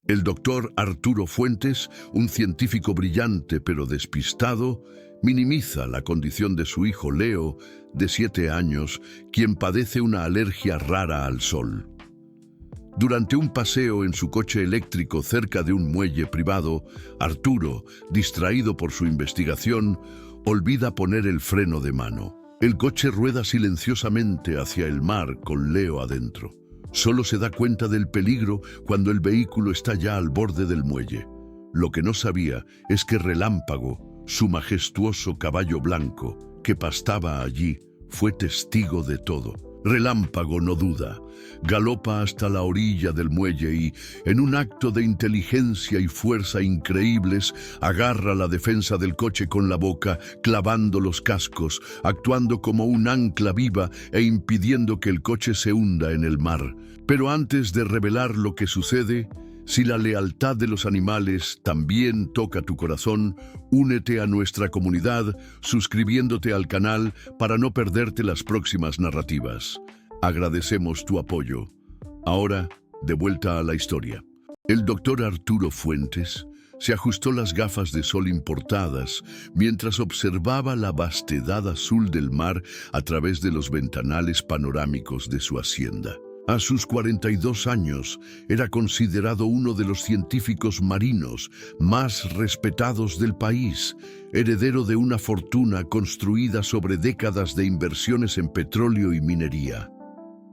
El doctor Arturo Fuentes, un científico brillante pero despistado, minimiza la condición de su hijo Leo, de 7 años, quien padece una alergia rara al sol. Durante un paseo en su coche eléctrico cerca de un muelle privado, Arturo, distraído por su investigación, olvida poner el freno de mano. El coche rueda silenciosamente hacia el mar con Leo adentro. Solo se da cuenta del peligro cuando el vehículo está ya al borde del muelle. Lo que no sabía es que Relámpago, su majestuoso caballo blanco, que pastaba allí, fue testigo de todo. Relámpago no duda, galopa hasta la orilla del muelle y, en un acto de inteligencia y fuerza increíbles, agarra la defensa del coche con la boca, clavando los cascos, actuando como un ancla viva e impidiendo que el coche se hunda en el mar. Pero antes de revelar lo que sucede, si la lealtad de los animales también toca tu corazón, únete a nuestra comunidad suscribiéndote al canal para no perderte las próximas narrativas. Agradecemos tu apoyo. Ahora, de vuelta a la historia. El doctor Arturo Fuentes se ajustó las gafas de sol importadas mientras observaba la vastedad azul del mar a través de los ventanales panorámicos de su hacienda. A sus 42 años, era considerado uno de los científicos marinos más respetados del país, heredero de una fortuna construida sobre décadas de inversiones en petróleo y minería.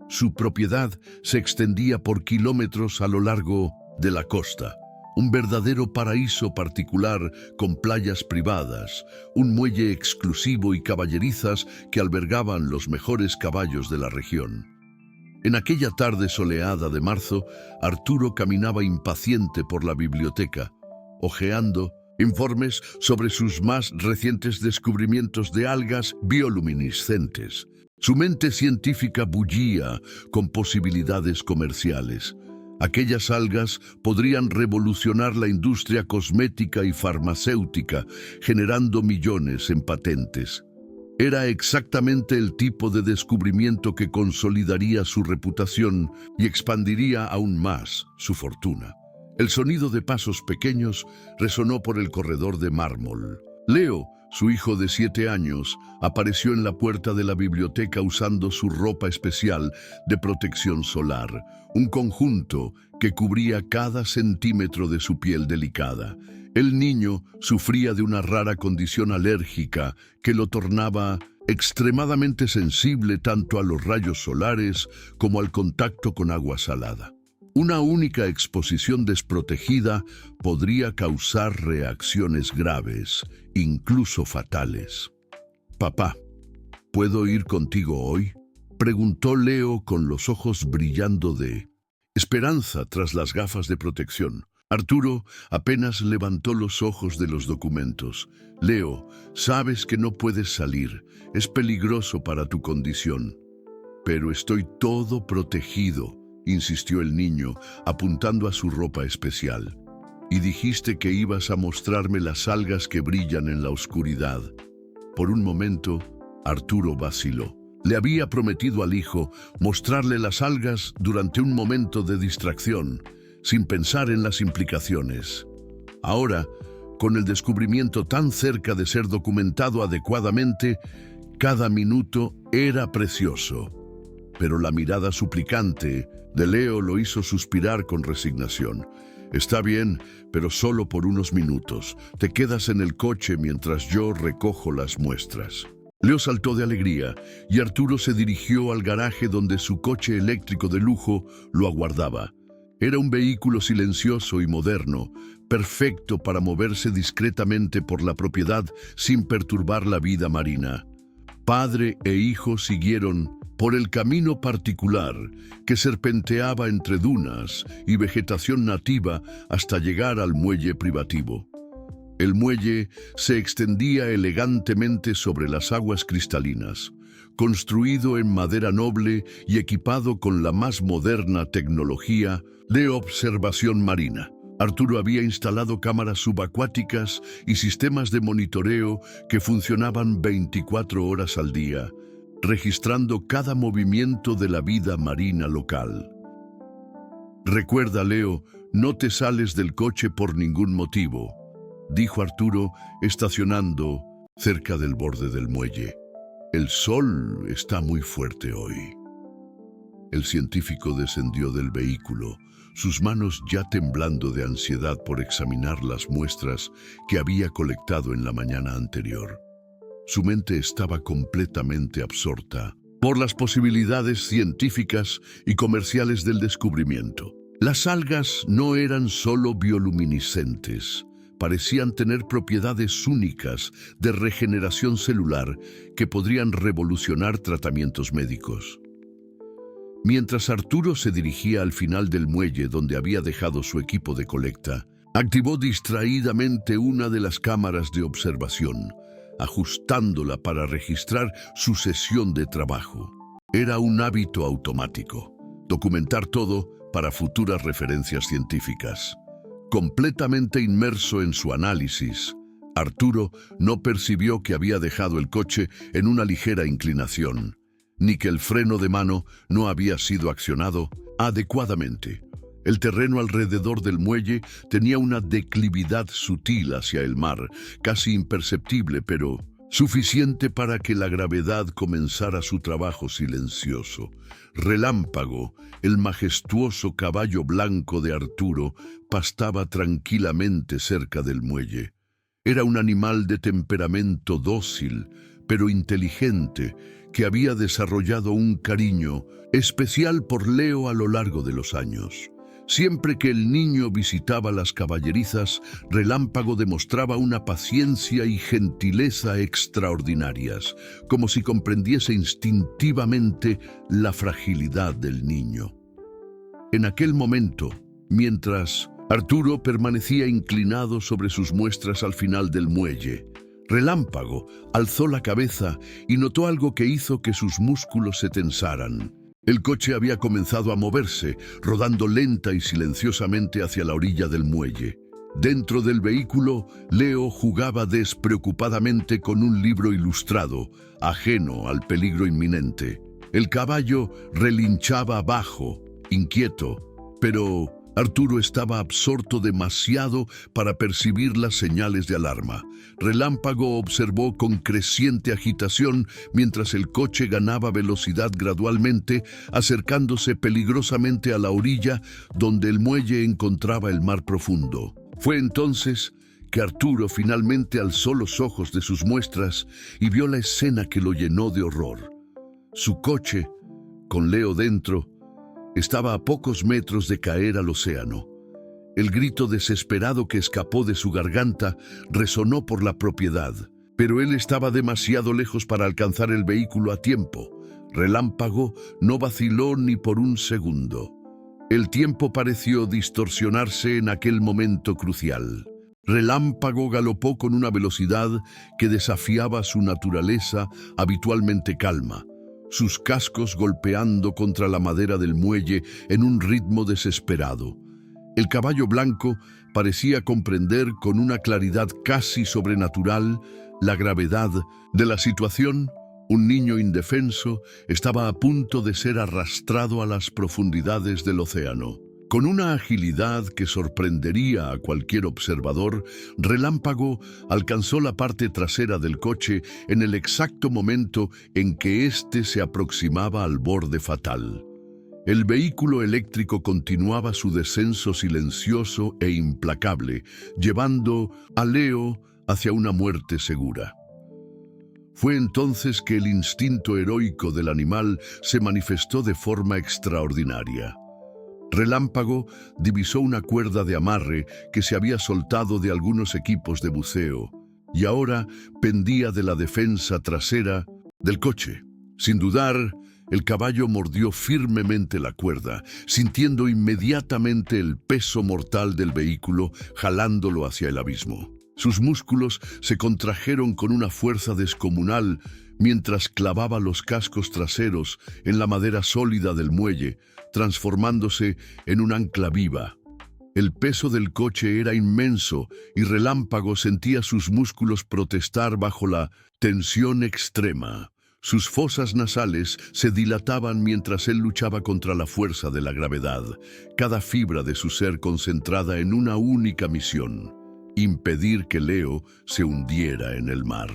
Su propiedad se extendía por kilómetros a lo largo de la costa, un verdadero paraíso particular con playas privadas, un muelle exclusivo y caballerizas que albergaban los mejores caballos de la región. En aquella tarde soleada de marzo, Arturo caminaba impaciente por la biblioteca, hojeando informes sobre sus más recientes descubrimientos de algas bioluminiscentes. Su mente científica bullía con posibilidades comerciales. Aquellas algas podrían revolucionar la industria cosmética y farmacéutica, generando millones en patentes. Era exactamente el tipo de descubrimiento que consolidaría su reputación y expandiría aún más su fortuna. El sonido de pasos pequeños resonó por el corredor de mármol. Leo, su hijo de 7 años, apareció en la puerta de la biblioteca usando su ropa especial de protección solar, un conjunto que cubría cada centímetro de su piel delicada. El niño sufría de una rara condición alérgica que lo tornaba extremadamente sensible tanto a los rayos solares como al contacto con agua salada. Una única exposición desprotegida podría causar reacciones graves, incluso fatales. «Papá, ¿puedo ir contigo hoy?», preguntó Leo con los ojos brillando de esperanza tras las gafas de protección. Arturo apenas levantó los ojos de los documentos. «Leo, sabes que no puedes salir. Es peligroso para tu condición». «Pero estoy todo protegido», insistió el niño, apuntando a su ropa especial. «Y dijiste que ibas a mostrarme las algas que brillan en la oscuridad». Por un momento, Arturo vaciló. Le había prometido al hijo mostrarle las algas durante un momento de distracción, sin pensar en las implicaciones. Ahora, con el descubrimiento tan cerca de ser documentado adecuadamente, cada minuto era precioso. Pero la mirada suplicante de Leo lo hizo suspirar con resignación. «Está bien, pero solo por unos minutos. Te quedas en el coche mientras yo recojo las muestras». Leo saltó de alegría y Arturo se dirigió al garaje donde su coche eléctrico de lujo lo aguardaba. Era un vehículo silencioso y moderno, perfecto para moverse discretamente por la propiedad sin perturbar la vida marina. Padre e hijo siguieron por el camino particular que serpenteaba entre dunas y vegetación nativa hasta llegar al muelle privativo. El muelle se extendía elegantemente sobre las aguas cristalinas, construido en madera noble y equipado con la más moderna tecnología de observación marina. Arturo había instalado cámaras subacuáticas y sistemas de monitoreo que funcionaban 24 horas al día, registrando cada movimiento de la vida marina local. «Recuerda, Leo, No te sales del coche por ningún motivo, dijo Arturo, estacionando cerca del borde del muelle. El sol está muy fuerte hoy. El científico descendió del vehículo, sus manos ya temblando de ansiedad por examinar las muestras que había colectado en la mañana anterior. Su mente estaba completamente absorta por las posibilidades científicas y comerciales del descubrimiento. Las algas no eran solo bioluminiscentes, parecían tener propiedades únicas de regeneración celular que podrían revolucionar tratamientos médicos. Mientras Arturo se dirigía al final del muelle donde había dejado su equipo de colecta, activó distraídamente una de las cámaras de observación, ajustándola para registrar su sesión de trabajo. Era un hábito automático, documentar todo para futuras referencias científicas. Completamente inmerso en su análisis, Arturo no percibió que había dejado el coche en una ligera inclinación, ni que el freno de mano no había sido accionado adecuadamente. El terreno alrededor del muelle tenía una declividad sutil hacia el mar, casi imperceptible, pero suficiente para que la gravedad comenzara su trabajo silencioso. Relámpago, el majestuoso caballo blanco de Arturo, pastaba tranquilamente cerca del muelle. Era un animal de temperamento dócil, pero inteligente, que había desarrollado un cariño especial por Leo a lo largo de los años. Siempre que el niño visitaba las caballerizas, Relámpago demostraba una paciencia y gentileza extraordinarias, como si comprendiese instintivamente la fragilidad del niño. En aquel momento, mientras Arturo permanecía inclinado sobre sus muestras al final del muelle, Relámpago alzó la cabeza y notó algo que hizo que sus músculos se tensaran. El coche había comenzado a moverse, rodando lenta y silenciosamente hacia la orilla del muelle. Dentro del vehículo, Leo jugaba despreocupadamente con un libro ilustrado, ajeno al peligro inminente. El caballo relinchaba abajo, inquieto, pero Arturo estaba absorto demasiado para percibir las señales de alarma. Relámpago observó con creciente agitación mientras el coche ganaba velocidad gradualmente, acercándose peligrosamente a la orilla donde el muelle encontraba el mar profundo. Fue entonces que Arturo finalmente alzó los ojos de sus muestras y vio la escena que lo llenó de horror. Su coche, con Leo dentro, estaba a pocos metros de caer al océano. El grito desesperado que escapó de su garganta resonó por la propiedad, pero él estaba demasiado lejos para alcanzar el vehículo a tiempo. Relámpago no vaciló ni por un segundo. El tiempo pareció distorsionarse en aquel momento crucial. Relámpago galopó con una velocidad que desafiaba su naturaleza habitualmente calma, sus cascos golpeando contra la madera del muelle en un ritmo desesperado. El caballo blanco parecía comprender con una claridad casi sobrenatural la gravedad de la situación. Un niño indefenso estaba a punto de ser arrastrado a las profundidades del océano. Con una agilidad que sorprendería a cualquier observador, Relámpago alcanzó la parte trasera del coche en el exacto momento en que éste se aproximaba al borde fatal. El vehículo eléctrico continuaba su descenso silencioso e implacable, llevando a Leo hacia una muerte segura. Fue entonces que el instinto heroico del animal se manifestó de forma extraordinaria. Relámpago divisó una cuerda de amarre que se había soltado de algunos equipos de buceo y ahora pendía de la defensa trasera del coche. Sin dudar, el caballo mordió firmemente la cuerda, sintiendo inmediatamente el peso mortal del vehículo jalándolo hacia el abismo. Sus músculos se contrajeron con una fuerza descomunal mientras clavaba los cascos traseros en la madera sólida del muelle, transformándose en un ancla viva. El peso del coche era inmenso y Relámpago sentía sus músculos protestar bajo la tensión extrema. Sus fosas nasales se dilataban mientras él luchaba contra la fuerza de la gravedad, cada fibra de su ser concentrada en una única misión: impedir que Leo se hundiera en el mar.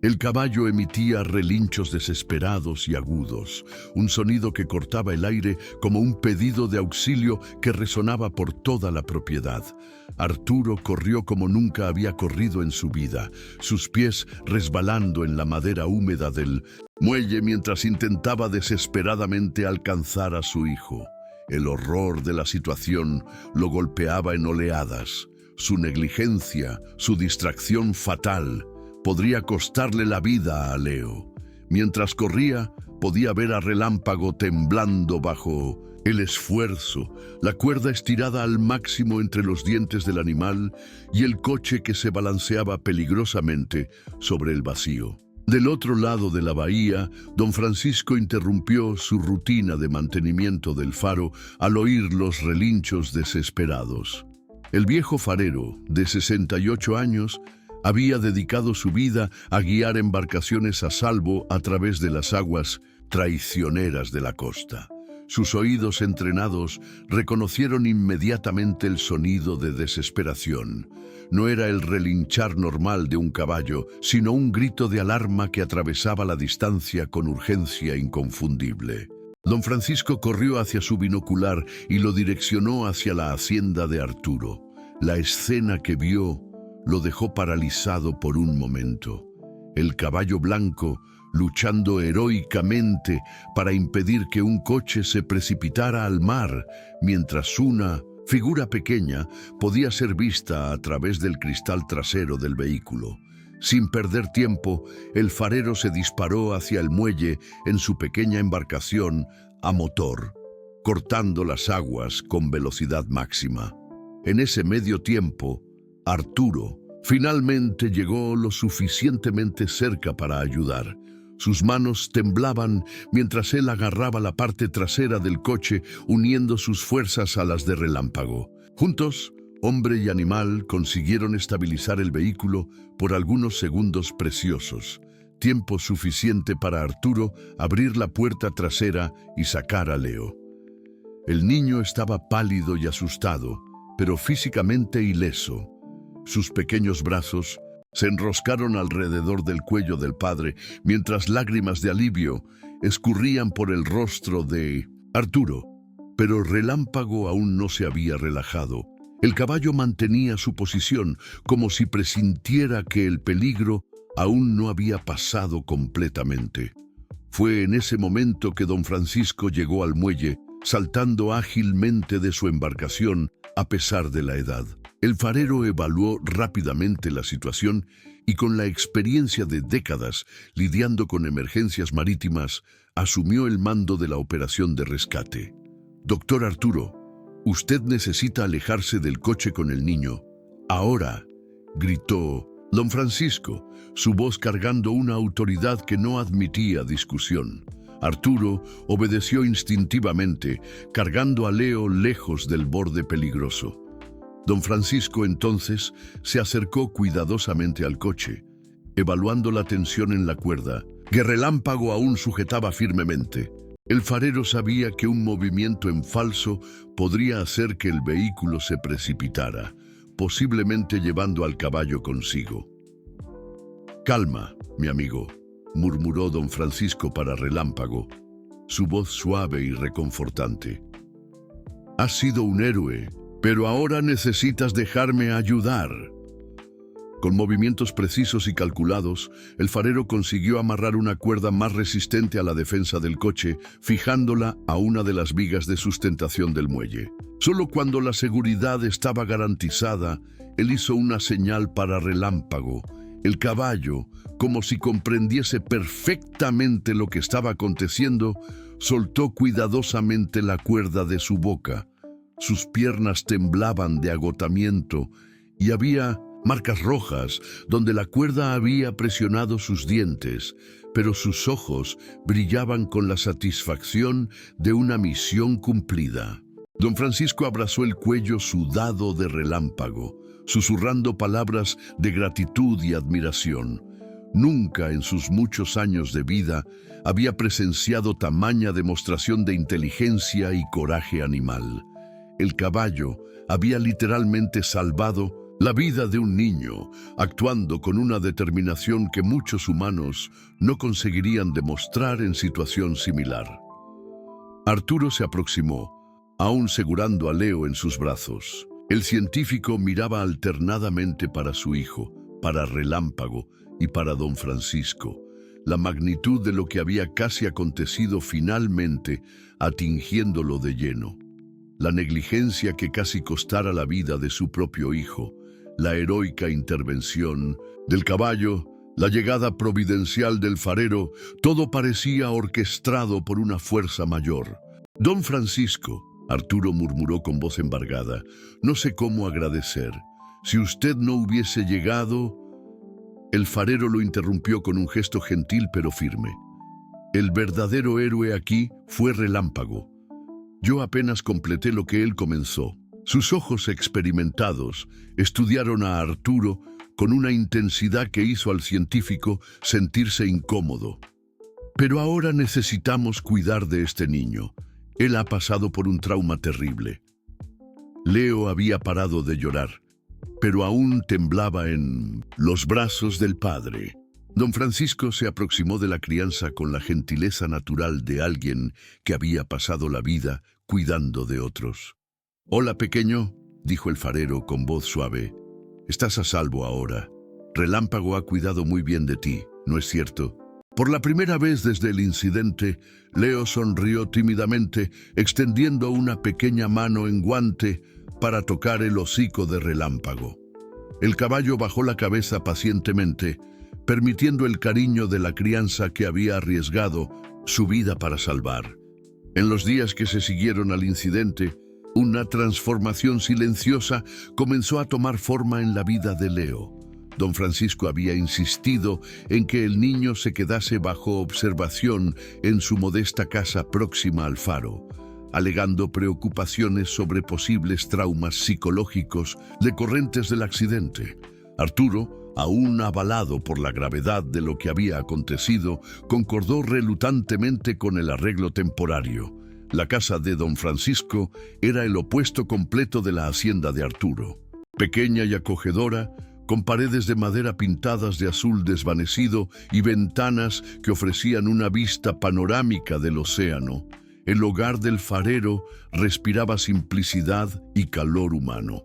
El caballo emitía relinchos desesperados y agudos, un sonido que cortaba el aire como un pedido de auxilio que resonaba por toda la propiedad. Arturo corrió como nunca había corrido en su vida, sus pies resbalando en la madera húmeda del muelle mientras intentaba desesperadamente alcanzar a su hijo. El horror de la situación lo golpeaba en oleadas. Su negligencia, su distracción fatal, podría costarle la vida a Leo. Mientras corría, podía ver a Relámpago temblando bajo el esfuerzo, la cuerda estirada al máximo entre los dientes del animal y el coche que se balanceaba peligrosamente sobre el vacío. Del otro lado de la bahía, don Francisco interrumpió su rutina de mantenimiento del faro al oír los relinchos desesperados. El viejo farero, de 68 años, había dedicado su vida a guiar embarcaciones a salvo a través de las aguas traicioneras de la costa. Sus oídos entrenados reconocieron inmediatamente el sonido de desesperación. No era el relinchar normal de un caballo, sino un grito de alarma que atravesaba la distancia con urgencia inconfundible. Don Francisco corrió hacia su binocular y lo direccionó hacia la hacienda de Arturo. La escena que vio lo dejó paralizado por un momento. El caballo blanco, luchando heroicamente para impedir que un coche se precipitara al mar, mientras una figura pequeña podía ser vista a través del cristal trasero del vehículo. Sin perder tiempo, el farero se disparó hacia el muelle en su pequeña embarcación a motor, cortando las aguas con velocidad máxima. En ese medio tiempo, Arturo finalmente llegó lo suficientemente cerca para ayudar. Sus manos temblaban mientras él agarraba la parte trasera del coche, uniendo sus fuerzas a las de Relámpago. Juntos, hombre y animal consiguieron estabilizar el vehículo por algunos segundos preciosos, tiempo suficiente para Arturo abrir la puerta trasera y sacar a Leo. El niño estaba pálido y asustado, pero físicamente ileso. Sus pequeños brazos se enroscaron alrededor del cuello del padre, mientras lágrimas de alivio escurrían por el rostro de Arturo. Pero Relámpago aún no se había relajado. El caballo mantenía su posición, como si presintiera que el peligro aún no había pasado completamente. Fue en ese momento que don Francisco llegó al muelle, saltando ágilmente de su embarcación a pesar de la edad. El farero evaluó rápidamente la situación y, con la experiencia de décadas lidiando con emergencias marítimas, asumió el mando de la operación de rescate. «Doctor Arturo, usted necesita alejarse del coche con el niño. Ahora», gritó don Francisco, su voz cargando una autoridad que no admitía discusión. Arturo obedeció instintivamente, cargando a Leo lejos del borde peligroso. Don Francisco entonces se acercó cuidadosamente al coche, evaluando la tensión en la cuerda, que Relámpago aún sujetaba firmemente. El farero sabía que un movimiento en falso podría hacer que el vehículo se precipitara, posiblemente llevando al caballo consigo. «Calma, mi amigo», murmuró don Francisco para Relámpago, su voz suave y reconfortante. «Has sido un héroe, pero ahora necesitas dejarme ayudar». Con movimientos precisos y calculados, el farero consiguió amarrar una cuerda más resistente a la defensa del coche, fijándola a una de las vigas de sustentación del muelle. Solo cuando la seguridad estaba garantizada, él hizo una señal para Relámpago. El caballo, como si comprendiese perfectamente lo que estaba aconteciendo, soltó cuidadosamente la cuerda de su boca. Sus piernas temblaban de agotamiento y había marcas rojas donde la cuerda había presionado sus dientes, pero sus ojos brillaban con la satisfacción de una misión cumplida. Don Francisco abrazó el cuello sudado de Relámpago, susurrando palabras de gratitud y admiración. Nunca en sus muchos años de vida había presenciado tamaña demostración de inteligencia y coraje animal. El caballo había literalmente salvado la vida de un niño, actuando con una determinación que muchos humanos no conseguirían demostrar en situación similar. Arturo se aproximó, aún segurando a Leo en sus brazos. El científico miraba alternadamente para su hijo, para Relámpago y para don Francisco. La magnitud de lo que había casi acontecido finalmente atingiéndolo de lleno. La negligencia que casi costara la vida de su propio hijo, la heroica intervención del caballo, la llegada providencial del farero, todo parecía orquestado por una fuerza mayor. Don Francisco, Arturo murmuró con voz embargada, no sé cómo agradecer. Si usted no hubiese llegado... El farero lo interrumpió con un gesto gentil pero firme. El verdadero héroe aquí fue Relámpago. Yo apenas completé lo que él comenzó. Sus ojos experimentados estudiaron a Arturo con una intensidad que hizo al científico sentirse incómodo. Pero ahora necesitamos cuidar de este niño. Él ha pasado por un trauma terrible. Leo había parado de llorar, pero aún temblaba en los brazos del padre. Don Francisco se aproximó de la crianza con la gentileza natural de alguien que había pasado la vida cuidando de otros. «Hola, pequeño», dijo el farero con voz suave. «Estás a salvo ahora. Relámpago ha cuidado muy bien de ti, ¿no es cierto?» Por la primera vez desde el incidente, Leo sonrió tímidamente, extendiendo una pequeña mano en guante para tocar el hocico de Relámpago. El caballo bajó la cabeza pacientemente, permitiendo el cariño de la crianza que había arriesgado su vida para salvar. En los días que se siguieron al incidente, una transformación silenciosa comenzó a tomar forma en la vida de Leo. Don Francisco había insistido en que el niño se quedase bajo observación en su modesta casa próxima al faro, alegando preocupaciones sobre posibles traumas psicológicos decorrentes del accidente. Arturo, aún avalado por la gravedad de lo que había acontecido, concordó relutantemente con el arreglo temporario. La casa de don Francisco era el opuesto completo de la hacienda de Arturo. Pequeña y acogedora, con paredes de madera pintadas de azul desvanecido y ventanas que ofrecían una vista panorámica del océano, el hogar del farero respiraba simplicidad y calor humano.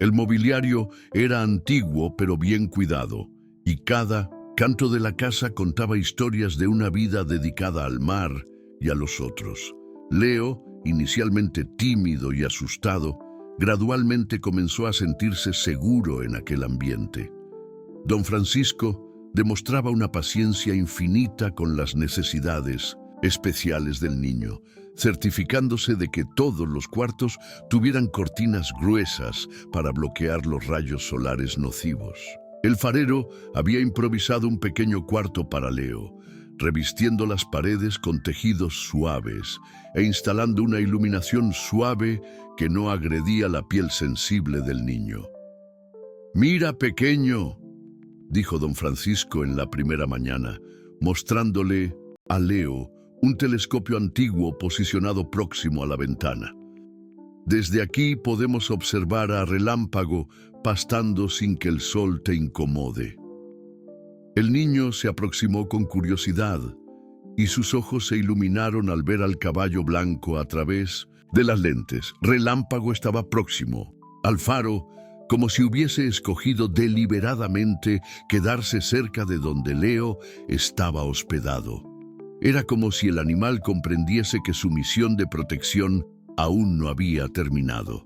El mobiliario era antiguo pero bien cuidado, y cada canto de la casa contaba historias de una vida dedicada al mar y a los otros. Leo, inicialmente tímido y asustado, gradualmente comenzó a sentirse seguro en aquel ambiente. Don Francisco demostraba una paciencia infinita con las necesidades especiales del niño, certificándose de que todos los cuartos tuvieran cortinas gruesas para bloquear los rayos solares nocivos. El farero había improvisado un pequeño cuarto para Leo, revistiendo las paredes con tejidos suaves e instalando una iluminación suave que no agredía la piel sensible del niño. «Mira, pequeño», dijo don Francisco en la primera mañana, mostrándole a Leo un telescopio antiguo posicionado próximo a la ventana. «Desde aquí podemos observar a Relámpago pastando sin que el sol te incomode». El niño se aproximó con curiosidad y sus ojos se iluminaron al ver al caballo blanco a través de las lentes. Relámpago estaba próximo al faro, como si hubiese escogido deliberadamente quedarse cerca de donde Leo estaba hospedado. Era como si el animal comprendiese que su misión de protección aún no había terminado.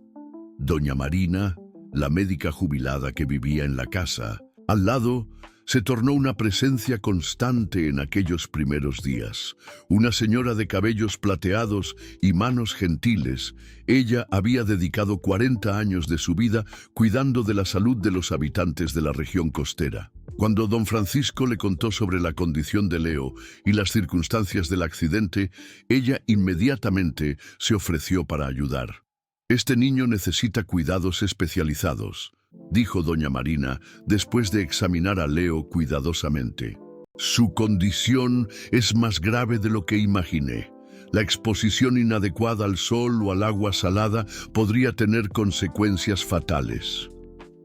Doña Marina, la médica jubilada que vivía en la casa, al lado, se tornó una presencia constante en aquellos primeros días. Una señora de cabellos plateados y manos gentiles, ella había dedicado 40 años de su vida cuidando de la salud de los habitantes de la región costera. Cuando don Francisco le contó sobre la condición de Leo y las circunstancias del accidente, ella inmediatamente se ofreció para ayudar. «Este niño necesita cuidados especializados», dijo doña Marina, después de examinar a Leo cuidadosamente. Su condición es más grave de lo que imaginé. La exposición inadecuada al sol o al agua salada podría tener consecuencias fatales.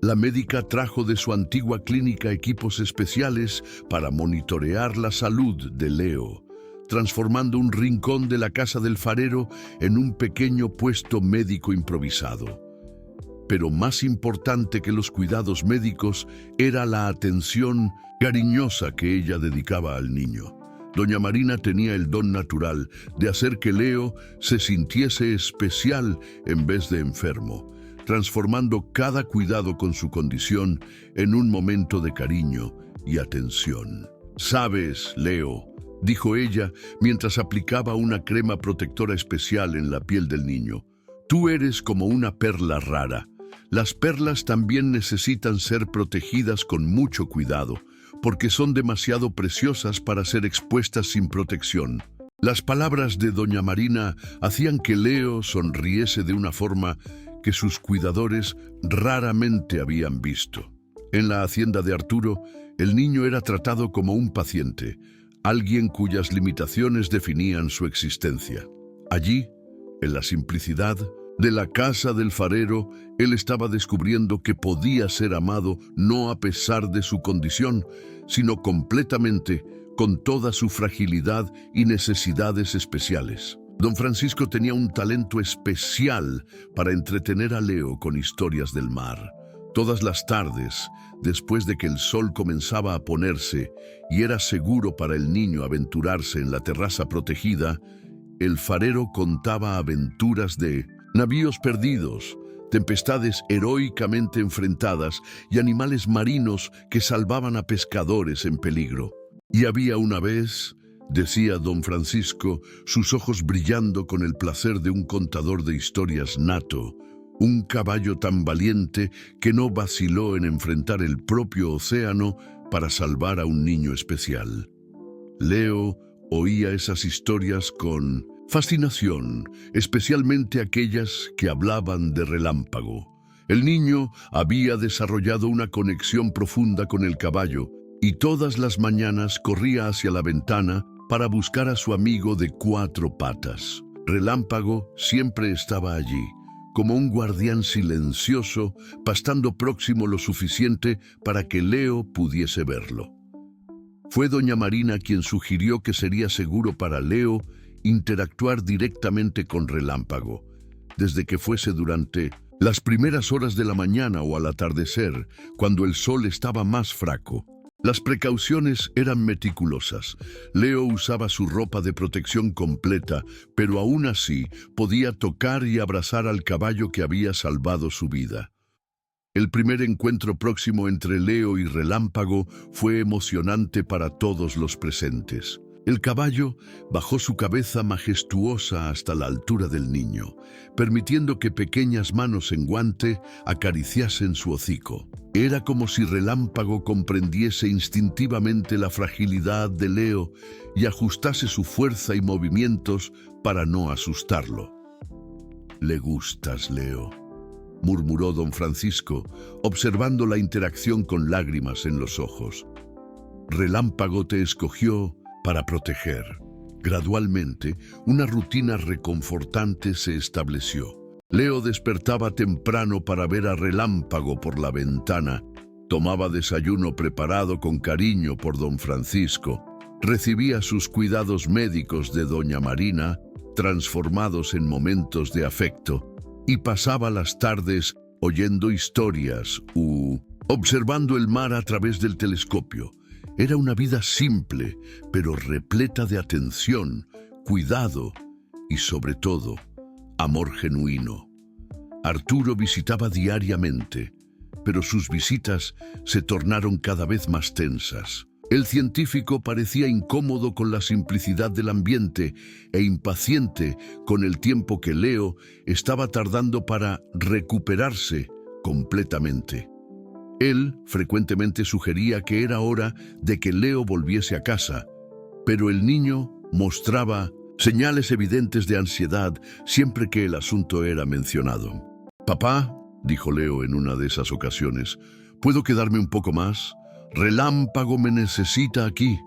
La médica trajo de su antigua clínica equipos especiales para monitorear la salud de Leo, transformando un rincón de la casa del farero en un pequeño puesto médico improvisado. Pero más importante que los cuidados médicos era la atención cariñosa que ella dedicaba al niño. Doña Marina tenía el don natural de hacer que Leo se sintiese especial en vez de enfermo, transformando cada cuidado con su condición en un momento de cariño y atención. «Sabes, Leo», dijo ella mientras aplicaba una crema protectora especial en la piel del niño, «tú eres como una perla rara. Las perlas también necesitan ser protegidas con mucho cuidado, porque son demasiado preciosas para ser expuestas sin protección». Las palabras de doña Marina hacían que Leo sonriese de una forma que sus cuidadores raramente habían visto. En la hacienda de Arturo, el niño era tratado como un paciente, alguien cuyas limitaciones definían su existencia. Allí, en la simplicidad de la casa del farero, él estaba descubriendo que podía ser amado no a pesar de su condición, sino completamente, con toda su fragilidad y necesidades especiales. Don Francisco tenía un talento especial para entretener a Leo con historias del mar. Todas las tardes, después de que el sol comenzaba a ponerse y era seguro para el niño aventurarse en la terraza protegida, el farero contaba aventuras de navíos perdidos, tempestades heroicamente enfrentadas y animales marinos que salvaban a pescadores en peligro. Y había una vez, decía don Francisco, sus ojos brillando con el placer de un contador de historias nato, un caballo tan valiente que no vaciló en enfrentar el propio océano para salvar a un niño especial. Leo oía esas historias con fascinación, especialmente aquellas que hablaban de Relámpago. El niño había desarrollado una conexión profunda con el caballo y todas las mañanas corría hacia la ventana para buscar a su amigo de 4 patas. Relámpago siempre estaba allí, como un guardián silencioso, pastando próximo lo suficiente para que Leo pudiese verlo. Fue doña Marina quien sugirió que sería seguro para Leo interactuar directamente con Relámpago, desde que fuese durante las primeras horas de la mañana o al atardecer, cuando el sol estaba más fraco. Las precauciones eran meticulosas. Leo usaba su ropa de protección completa, pero aún así podía tocar y abrazar al caballo que había salvado su vida. El primer encuentro próximo entre Leo y Relámpago fue emocionante para todos los presentes. El caballo bajó su cabeza majestuosa hasta la altura del niño, permitiendo que pequeñas manos en guante acariciasen su hocico. Era como si Relámpago comprendiese instintivamente la fragilidad de Leo y ajustase su fuerza y movimientos para no asustarlo. «Le gustas, Leo», murmuró don Francisco, observando la interacción con lágrimas en los ojos. «Relámpago te escogió para proteger». Gradualmente, una rutina reconfortante se estableció. Leo despertaba temprano para ver a Relámpago por la ventana, tomaba desayuno preparado con cariño por don Francisco, recibía sus cuidados médicos de doña Marina, transformados en momentos de afecto, y pasaba las tardes oyendo historias u observando el mar a través del telescopio. Era una vida simple, pero repleta de atención, cuidado y, sobre todo, amor genuino. Arturo visitaba diariamente, pero sus visitas se tornaron cada vez más tensas. El científico parecía incómodo con la simplicidad del ambiente e impaciente con el tiempo que Leo estaba tardando para recuperarse completamente. Él frecuentemente sugería que era hora de que Leo volviese a casa, pero el niño mostraba señales evidentes de ansiedad siempre que el asunto era mencionado. «Papá», dijo Leo en una de esas ocasiones. ¿Puedo quedarme un poco más? Relámpago me necesita aquí.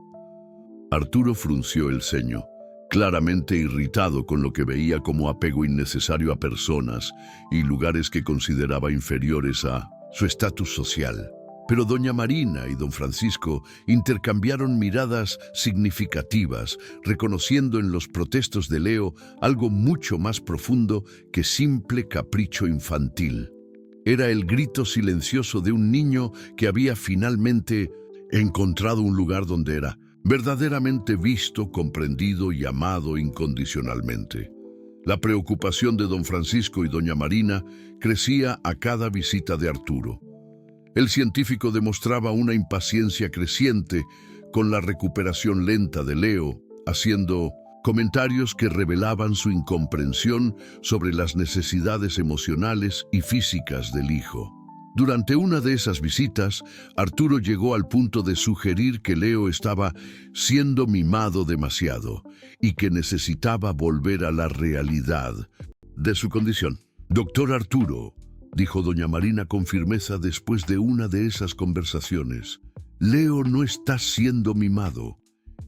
Arturo frunció el ceño, claramente irritado con lo que veía como apego innecesario a personas y lugares que consideraba inferiores a su estatus social. Pero doña Marina y don Francisco intercambiaron miradas significativas, reconociendo en los protestos de Leo algo mucho más profundo que simple capricho infantil. Era el grito silencioso de un niño que había finalmente encontrado un lugar donde era verdaderamente visto, comprendido y amado incondicionalmente. La preocupación de don Francisco y doña Marina crecía a cada visita de Arturo. El científico demostraba una impaciencia creciente con la recuperación lenta de Leo, haciendo comentarios que revelaban su incomprensión sobre las necesidades emocionales y físicas del hijo. Durante una de esas visitas, Arturo llegó al punto de sugerir que Leo estaba siendo mimado demasiado y que necesitaba volver a la realidad de su condición. Doctor Arturo, dijo doña Marina con firmeza después de una de esas conversaciones, Leo no está siendo mimado.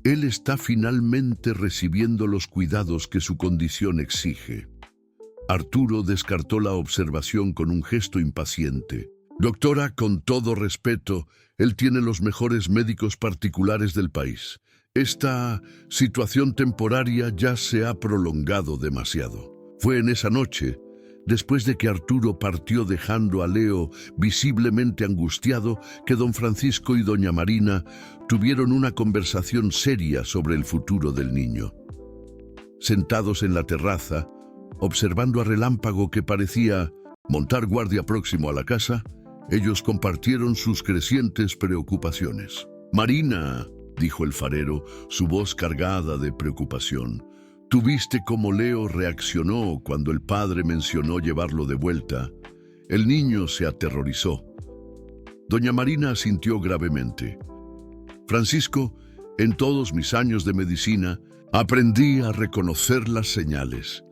Él está finalmente recibiendo los cuidados que su condición exige. Arturo descartó la observación con un gesto impaciente. Doctora, con todo respeto, él tiene los mejores médicos particulares del país. Esta situación temporaria ya se ha prolongado demasiado. Fue en esa noche, después de que Arturo partió dejando a Leo visiblemente angustiado, que don Francisco y doña Marina tuvieron una conversación seria sobre el futuro del niño. Sentados en la terraza, observando a Relámpago que parecía montar guardia próximo a la casa, ellos compartieron sus crecientes preocupaciones. Marina, dijo el farero, su voz cargada de preocupación, ¿tú viste cómo Leo reaccionó cuando el padre mencionó llevarlo de vuelta? El niño se aterrorizó. Doña Marina asintió gravemente. Francisco, en todos mis años de medicina, aprendí a reconocer las señales.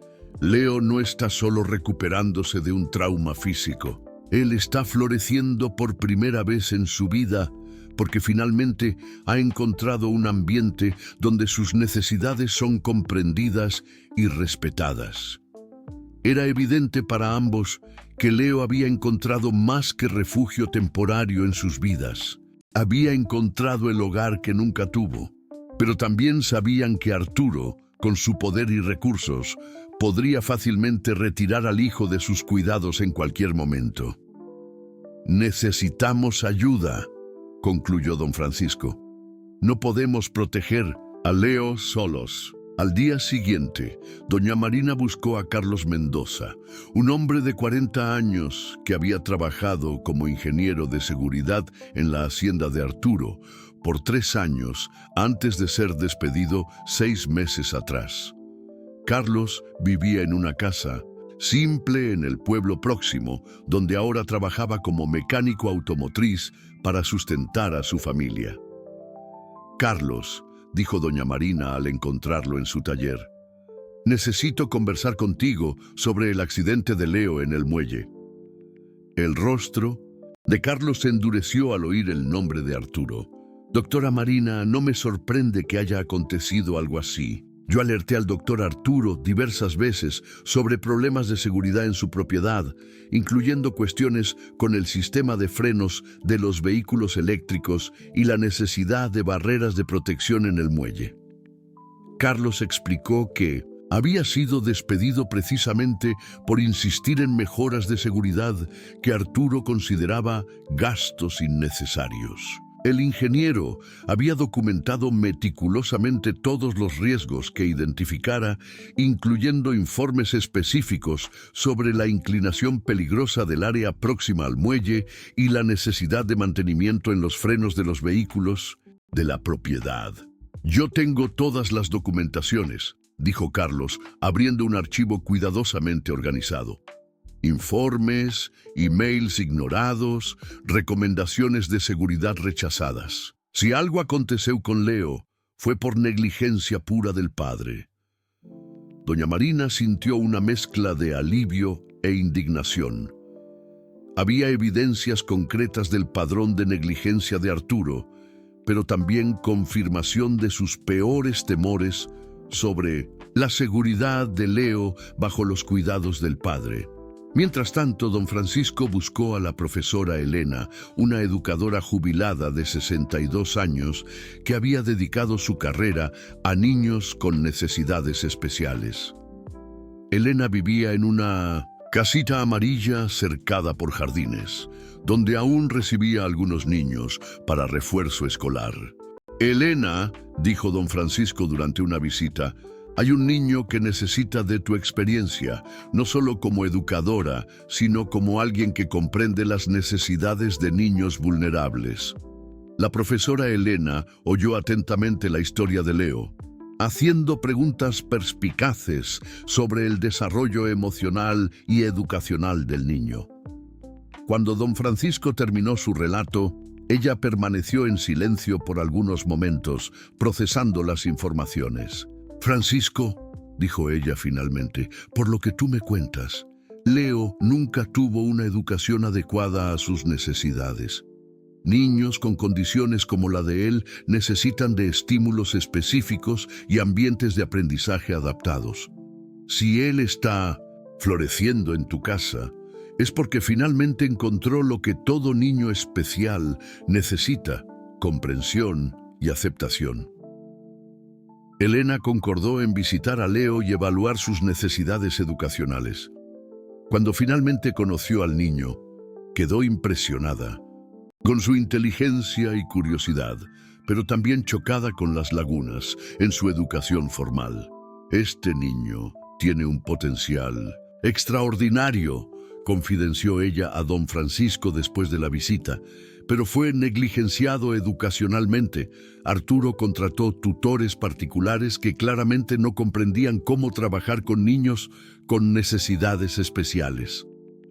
Leo no está solo recuperándose de un trauma físico. Él está floreciendo por primera vez en su vida porque finalmente ha encontrado un ambiente donde sus necesidades son comprendidas y respetadas. Era evidente para ambos que Leo había encontrado más que refugio temporario en sus vidas. Había encontrado el hogar que nunca tuvo, pero también sabían que Arturo, con su poder y recursos, podría fácilmente retirar al hijo de sus cuidados en cualquier momento. Necesitamos ayuda, concluyó don Francisco. No podemos proteger a Leo solos. Al día siguiente, doña Marina buscó a Carlos Mendoza, un hombre de 40 años que había trabajado como ingeniero de seguridad en la hacienda de Arturo por 3 años antes de ser despedido 6 meses atrás. Carlos vivía en una casa simple en el pueblo próximo, donde ahora trabajaba como mecánico automotriz para sustentar a su familia. Carlos, dijo doña Marina al encontrarlo en su taller, necesito conversar contigo sobre el accidente de Leo en el muelle. El rostro de Carlos se endureció al oír el nombre de Arturo. Doctora Marina, no me sorprende que haya acontecido algo así. Yo alerté al doctor Arturo diversas veces sobre problemas de seguridad en su propiedad, incluyendo cuestiones con el sistema de frenos de los vehículos eléctricos y la necesidad de barreras de protección en el muelle. Carlos explicó que había sido despedido precisamente por insistir en mejoras de seguridad que Arturo consideraba gastos innecesarios. El ingeniero había documentado meticulosamente todos los riesgos que identificara, incluyendo informes específicos sobre la inclinación peligrosa del área próxima al muelle y la necesidad de mantenimiento en los frenos de los vehículos de la propiedad. Yo tengo todas las documentaciones, dijo Carlos, abriendo un archivo cuidadosamente organizado. Informes, emails ignorados, recomendaciones de seguridad rechazadas. Si algo aconteceu con Leo, fue por negligencia pura del padre. Doña Marina sintió una mezcla de alivio e indignación. Había evidencias concretas del padrón de negligencia de Arturo, pero también confirmación de sus peores temores sobre la seguridad de Leo bajo los cuidados del padre. Mientras tanto, don Francisco buscó a la profesora Elena, una educadora jubilada de 62 años que había dedicado su carrera a niños con necesidades especiales. Elena vivía en una casita amarilla cercada por jardines, donde aún recibía a algunos niños para refuerzo escolar. Elena, dijo don Francisco durante una visita, hay un niño que necesita de tu experiencia, no solo como educadora, sino como alguien que comprende las necesidades de niños vulnerables. La profesora Elena oyó atentamente la historia de Leo, haciendo preguntas perspicaces sobre el desarrollo emocional y educacional del niño. Cuando don Francisco terminó su relato, ella permaneció en silencio por algunos momentos, procesando las informaciones. Francisco, dijo ella finalmente, por lo que tú me cuentas, Leo nunca tuvo una educación adecuada a sus necesidades. Niños con condiciones como la de él necesitan de estímulos específicos y ambientes de aprendizaje adaptados. Si él está floreciendo en tu casa, es porque finalmente encontró lo que todo niño especial necesita: comprensión y aceptación. Elena concordó en visitar a Leo y evaluar sus necesidades educacionales. Cuando finalmente conoció al niño, quedó impresionada con su inteligencia y curiosidad, pero también chocada con las lagunas en su educación formal. Este niño tiene un potencial extraordinario, confidenció ella a don Francisco después de la visita, pero fue negligenciado educacionalmente. Arturo contrató tutores particulares que claramente no comprendían cómo trabajar con niños con necesidades especiales.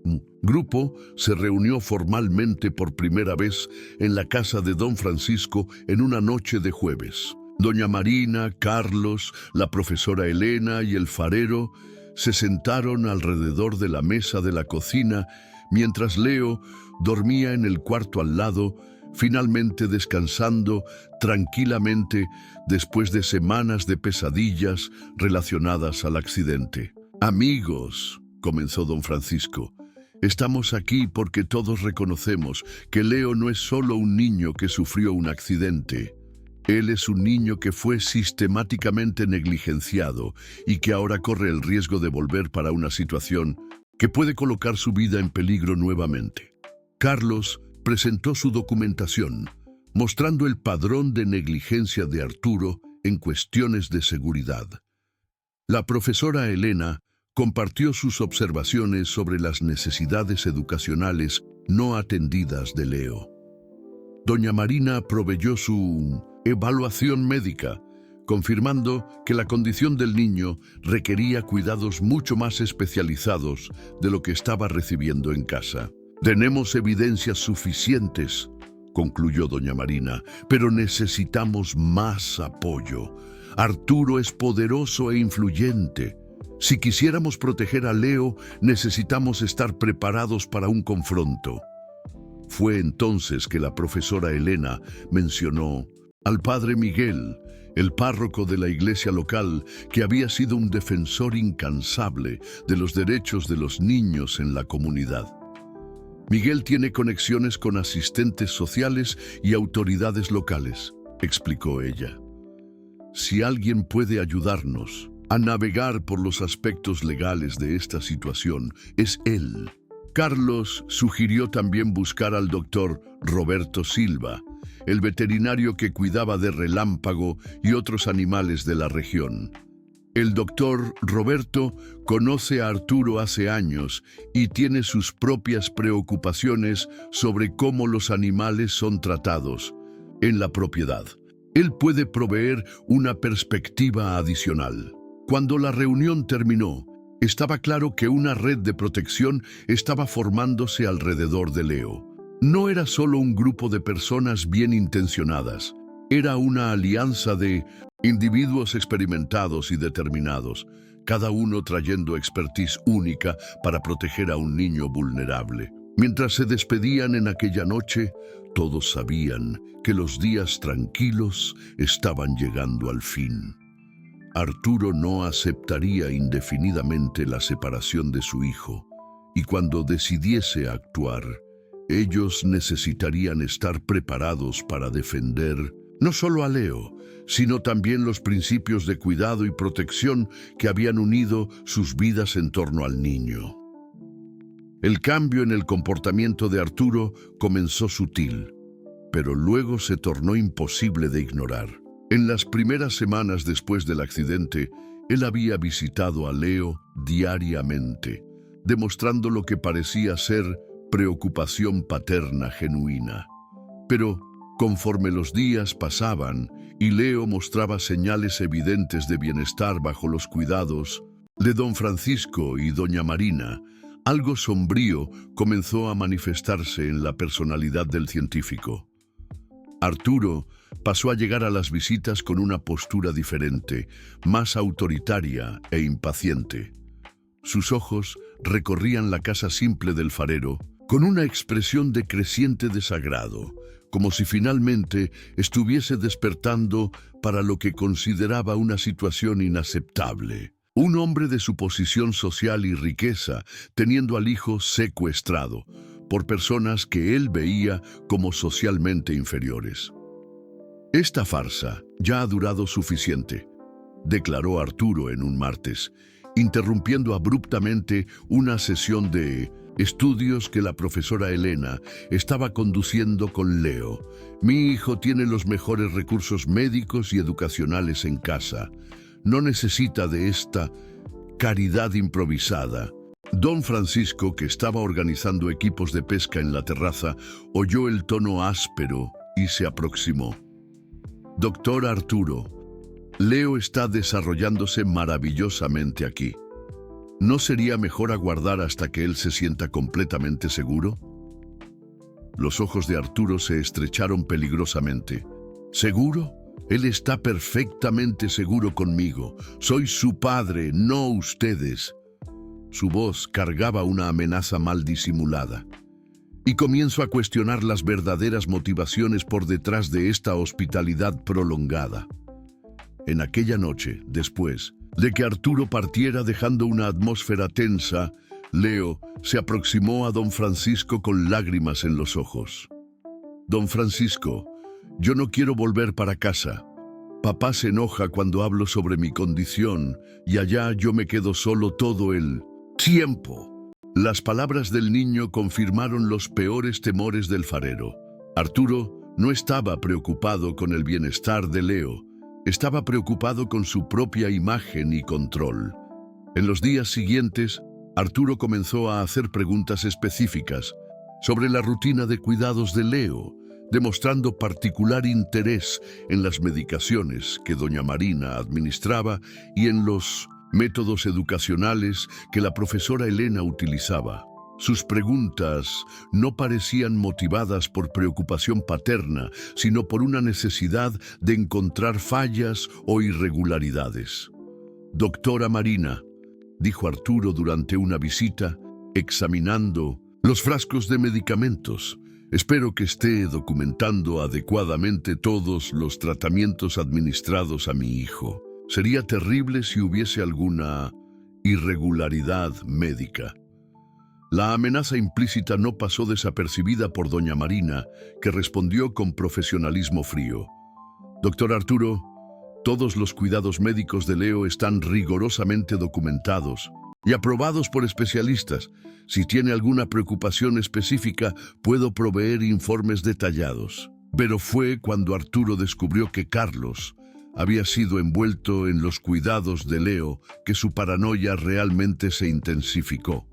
Un grupo se reunió formalmente por primera vez en la casa de don Francisco en una noche de jueves. Doña Marina, Carlos, la profesora Elena y el farero se sentaron alrededor de la mesa de la cocina mientras Leo dormía en el cuarto al lado, finalmente descansando tranquilamente después de semanas de pesadillas relacionadas al accidente. Amigos, comenzó don Francisco, estamos aquí porque todos reconocemos que Leo no es solo un niño que sufrió un accidente. Él es un niño que fue sistemáticamente negligenciado y que ahora corre el riesgo de volver para una situación que puede colocar su vida en peligro nuevamente. Carlos presentó su documentación, mostrando el padrón de negligencia de Arturo en cuestiones de seguridad. La profesora Elena compartió sus observaciones sobre las necesidades educacionales no atendidas de Leo. Doña Marina proveyó su evaluación médica, confirmando que la condición del niño requería cuidados mucho más especializados de lo que estaba recibiendo en casa. Tenemos evidencias suficientes, concluyó doña Marina, pero necesitamos más apoyo. Arturo es poderoso e influyente. Si quisiéramos proteger a Leo, necesitamos estar preparados para un confronto. Fue entonces que la profesora Elena mencionó al padre Miguel, el párroco de la iglesia local, que había sido un defensor incansable de los derechos de los niños en la comunidad. Miguel tiene conexiones con asistentes sociales y autoridades locales, explicó ella. Si alguien puede ayudarnos a navegar por los aspectos legales de esta situación, es él. Carlos sugirió también buscar al doctor Roberto Silva, el veterinario que cuidaba de Relámpago y otros animales de la región. El doctor Roberto conoce a Arturo hace años y tiene sus propias preocupaciones sobre cómo los animales son tratados en la propiedad. Él puede proveer una perspectiva adicional. Cuando la reunión terminó, estaba claro que una red de protección estaba formándose alrededor de Leo. No era solo un grupo de personas bien intencionadas, era una alianza de individuos experimentados y determinados, cada uno trayendo expertise única para proteger a un niño vulnerable. Mientras se despedían en aquella noche, todos sabían que los días tranquilos estaban llegando al fin. Arturo no aceptaría indefinidamente la separación de su hijo, y cuando decidiese actuar, ellos necesitarían estar preparados para defender no solo a Leo, sino también los principios de cuidado y protección que habían unido sus vidas en torno al niño. El cambio en el comportamiento de Arturo comenzó sutil, pero luego se tornó imposible de ignorar. En las primeras semanas después del accidente, él había visitado a Leo diariamente, demostrando lo que parecía ser preocupación paterna genuina. Pero, conforme los días pasaban y Leo mostraba señales evidentes de bienestar bajo los cuidados de don Francisco y doña Marina, algo sombrío comenzó a manifestarse en la personalidad del científico. Arturo pasó a llegar a las visitas con una postura diferente, más autoritaria e impaciente. Sus ojos recorrían la casa simple del farero con una expresión de creciente desagrado, como si finalmente estuviese despertando para lo que consideraba una situación inaceptable. Un hombre de su posición social y riqueza, teniendo al hijo secuestrado por personas que él veía como socialmente inferiores. Esta farsa ya ha durado suficiente, declaró Arturo en un martes, interrumpiendo abruptamente una sesión de estudios que la profesora Elena estaba conduciendo con Leo. Mi hijo tiene los mejores recursos médicos y educacionales en casa. No necesita de esta caridad improvisada. Don Francisco, que estaba organizando equipos de pesca en la terraza, oyó el tono áspero y se aproximó. Doctor Arturo, Leo está desarrollándose maravillosamente aquí. ¿No sería mejor aguardar hasta que él se sienta completamente seguro? Los ojos de Arturo se estrecharon peligrosamente. ¿Seguro? Él está perfectamente seguro conmigo. Soy su padre, no ustedes. Su voz cargaba una amenaza mal disimulada. Y comienzo a cuestionar las verdaderas motivaciones por detrás de esta hospitalidad prolongada. En aquella noche, después de que Arturo partiera dejando una atmósfera tensa, Leo se aproximó a don Francisco con lágrimas en los ojos. Don Francisco, yo no quiero volver para casa. Papá se enoja cuando hablo sobre mi condición y allá yo me quedo solo todo el tiempo. Las palabras del niño confirmaron los peores temores del farero. Arturo no estaba preocupado con el bienestar de Leo, estaba preocupado con su propia imagen y control. En los días siguientes, Arturo comenzó a hacer preguntas específicas sobre la rutina de cuidados de Leo, demostrando particular interés en las medicaciones que doña Marina administraba y en los métodos educacionales que la profesora Elena utilizaba. Sus preguntas no parecían motivadas por preocupación paterna, sino por una necesidad de encontrar fallas o irregularidades. Doctora Marina, dijo Arturo durante una visita, examinando los frascos de medicamentos, espero que esté documentando adecuadamente todos los tratamientos administrados a mi hijo. Sería terrible si hubiese alguna irregularidad médica. La amenaza implícita no pasó desapercibida por doña Marina, que respondió con profesionalismo frío. Doctor Arturo, todos los cuidados médicos de Leo están rigurosamente documentados y aprobados por especialistas. Si tiene alguna preocupación específica, puedo proveer informes detallados. Pero fue cuando Arturo descubrió que Carlos había sido envuelto en los cuidados de Leo que su paranoia realmente se intensificó.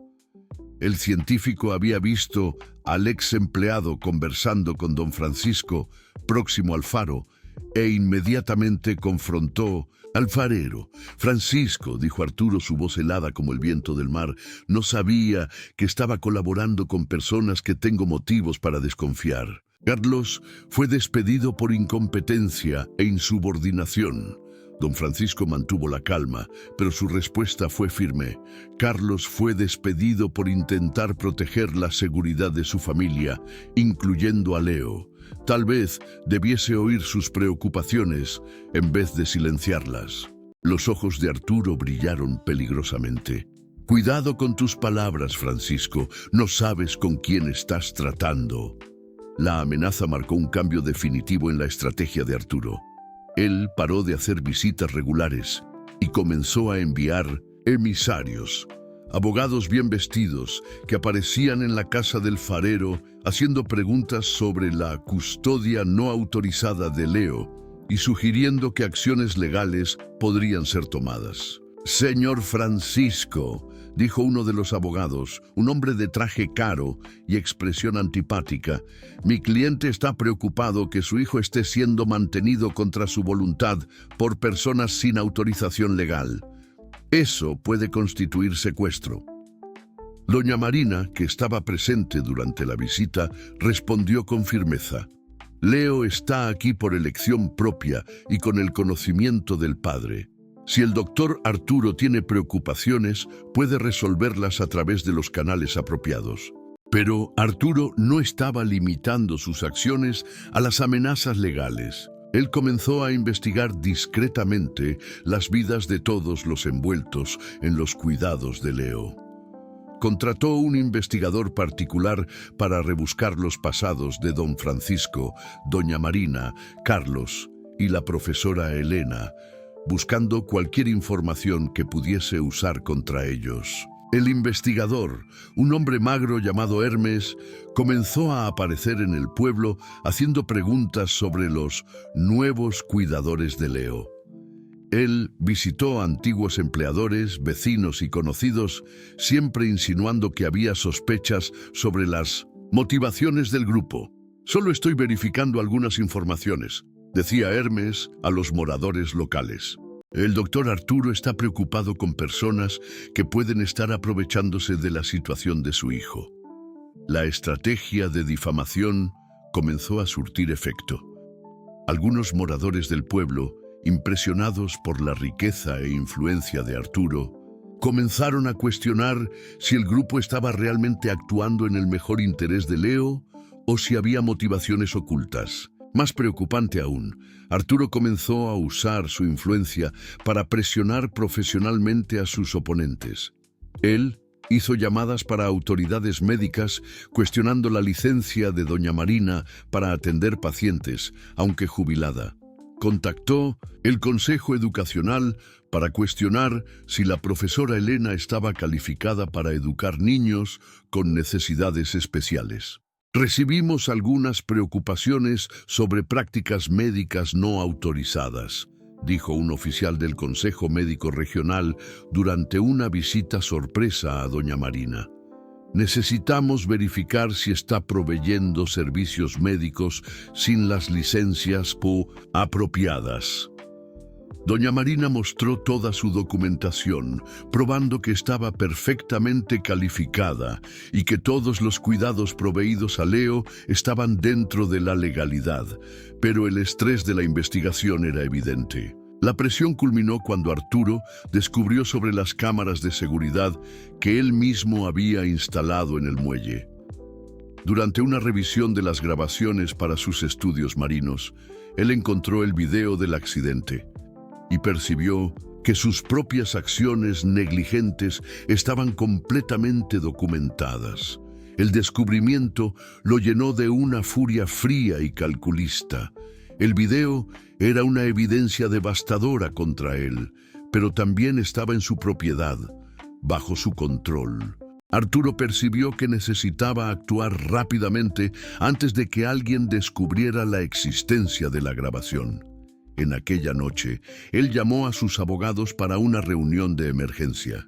El científico había visto al ex empleado conversando con don Francisco, próximo al faro, e inmediatamente confrontó al farero. Francisco, dijo Arturo, su voz helada como el viento del mar, no sabía que estaba colaborando con personas que tengo motivos para desconfiar. Carlos fue despedido por incompetencia e insubordinación. Don Francisco mantuvo la calma, pero su respuesta fue firme. Carlos fue despedido por intentar proteger la seguridad de su familia, incluyendo a Leo. Tal vez debiese oír sus preocupaciones en vez de silenciarlas. Los ojos de Arturo brillaron peligrosamente. Cuidado con tus palabras, Francisco. No sabes con quién estás tratando. La amenaza marcó un cambio definitivo en la estrategia de Arturo. Él paró de hacer visitas regulares y comenzó a enviar emisarios, abogados bien vestidos que aparecían en la casa del farero haciendo preguntas sobre la custodia no autorizada de Leo y sugiriendo que acciones legales podrían ser tomadas. «Señor Francisco», dijo uno de los abogados, un hombre de traje caro y expresión antipática, «mi cliente está preocupado que su hijo esté siendo mantenido contra su voluntad por personas sin autorización legal. Eso puede constituir secuestro». Doña Marina, que estaba presente durante la visita, respondió con firmeza. «Leo está aquí por elección propia y con el conocimiento del padre. Si el doctor Arturo tiene preocupaciones, puede resolverlas a través de los canales apropiados». Pero Arturo no estaba limitando sus acciones a las amenazas legales. Él comenzó a investigar discretamente las vidas de todos los envueltos en los cuidados de Leo. Contrató un investigador particular para rebuscar los pasados de don Francisco, doña Marina, Carlos y la profesora Elena, buscando cualquier información que pudiese usar contra ellos. El investigador, un hombre magro llamado Hermes, comenzó a aparecer en el pueblo haciendo preguntas sobre los nuevos cuidadores de Leo. Él visitó a antiguos empleadores, vecinos y conocidos, siempre insinuando que había sospechas sobre las motivaciones del grupo. «Solo estoy verificando algunas informaciones», decía Hermes a los moradores locales. «El doctor Arturo está preocupado con personas que pueden estar aprovechándose de la situación de su hijo». La estrategia de difamación comenzó a surtir efecto. Algunos moradores del pueblo, impresionados por la riqueza e influencia de Arturo, comenzaron a cuestionar si el grupo estaba realmente actuando en el mejor interés de Leo o si había motivaciones ocultas. Más preocupante aún, Arturo comenzó a usar su influencia para presionar profesionalmente a sus oponentes. Él hizo llamadas para autoridades médicas cuestionando la licencia de doña Marina para atender pacientes, aunque jubilada. Contactó el Consejo Educacional para cuestionar si la profesora Elena estaba calificada para educar niños con necesidades especiales. «Recibimos algunas preocupaciones sobre prácticas médicas no autorizadas», dijo un oficial del Consejo Médico Regional durante una visita sorpresa a doña Marina. «Necesitamos verificar si está proveyendo servicios médicos sin las licencias apropiadas». Doña Marina mostró toda su documentación, probando que estaba perfectamente calificada y que todos los cuidados proveídos a Leo estaban dentro de la legalidad, pero el estrés de la investigación era evidente. La presión culminó cuando Arturo descubrió sobre las cámaras de seguridad que él mismo había instalado en el muelle. Durante una revisión de las grabaciones para sus estudios marinos, él encontró el video del accidente y percibió que sus propias acciones negligentes estaban completamente documentadas. El descubrimiento lo llenó de una furia fría y calculista. El video era una evidencia devastadora contra él, pero también estaba en su propiedad, bajo su control. Arturo percibió que necesitaba actuar rápidamente antes de que alguien descubriera la existencia de la grabación. En aquella noche, él llamó a sus abogados para una reunión de emergencia.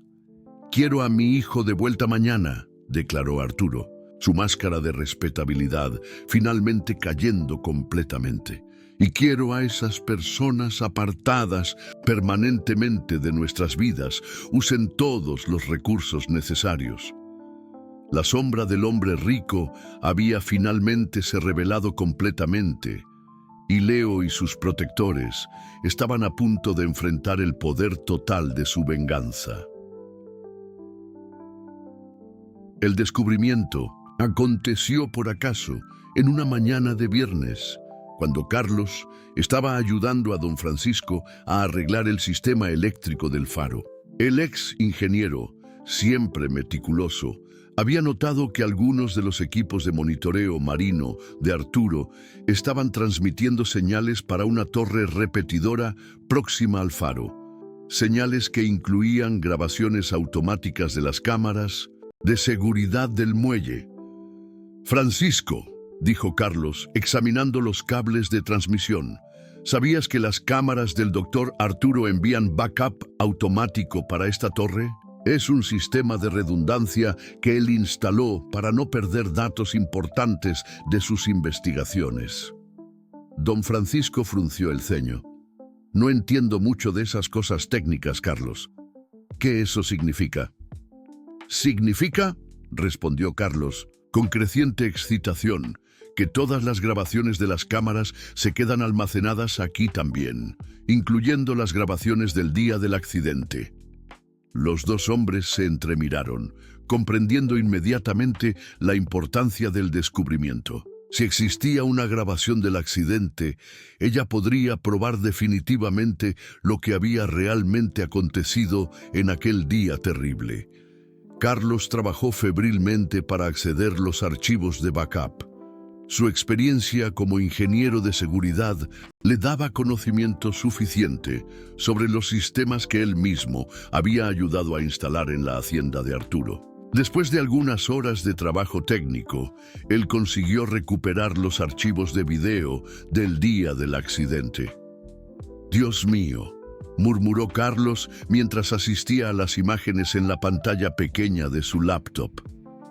«Quiero a mi hijo de vuelta mañana», declaró Arturo, su máscara de respetabilidad finalmente cayendo completamente. «Y quiero a esas personas apartadas permanentemente de nuestras vidas. Usen todos los recursos necesarios». La sombra del hombre rico había finalmente se revelado completamente. y Leo y sus protectores estaban a punto de enfrentar el poder total de su venganza. El descubrimiento aconteció por acaso en una mañana de viernes, cuando Carlos estaba ayudando a don Francisco a arreglar el sistema eléctrico del faro. El ex ingeniero, siempre meticuloso, había notado que algunos de los equipos de monitoreo marino de Arturo estaban transmitiendo señales para una torre repetidora próxima al faro, señales que incluían grabaciones automáticas de las cámaras de seguridad del muelle. «Francisco», dijo Carlos, examinando los cables de transmisión, ¿sabías que las cámaras del doctor Arturo envían backup automático para esta torre? Es un sistema de redundancia que él instaló para no perder datos importantes de sus investigaciones. Don Francisco frunció el ceño. «No entiendo mucho de esas cosas técnicas, Carlos. ¿Qué eso significa?» «Significa», respondió Carlos, con creciente excitación, «que todas las grabaciones de las cámaras se quedan almacenadas aquí también, incluyendo las grabaciones del día del accidente». Los dos hombres se entremiraron, comprendiendo inmediatamente la importancia del descubrimiento. Si existía una grabación del accidente, ella podría probar definitivamente lo que había realmente acontecido en aquel día terrible. Carlos trabajó febrilmente para acceder a los archivos de backup. Su experiencia como ingeniero de seguridad le daba conocimiento suficiente sobre los sistemas que él mismo había ayudado a instalar en la hacienda de Arturo. Después de algunas horas de trabajo técnico, él consiguió recuperar los archivos de video del día del accidente. «Dios mío», murmuró Carlos mientras asistía a las imágenes en la pantalla pequeña de su laptop.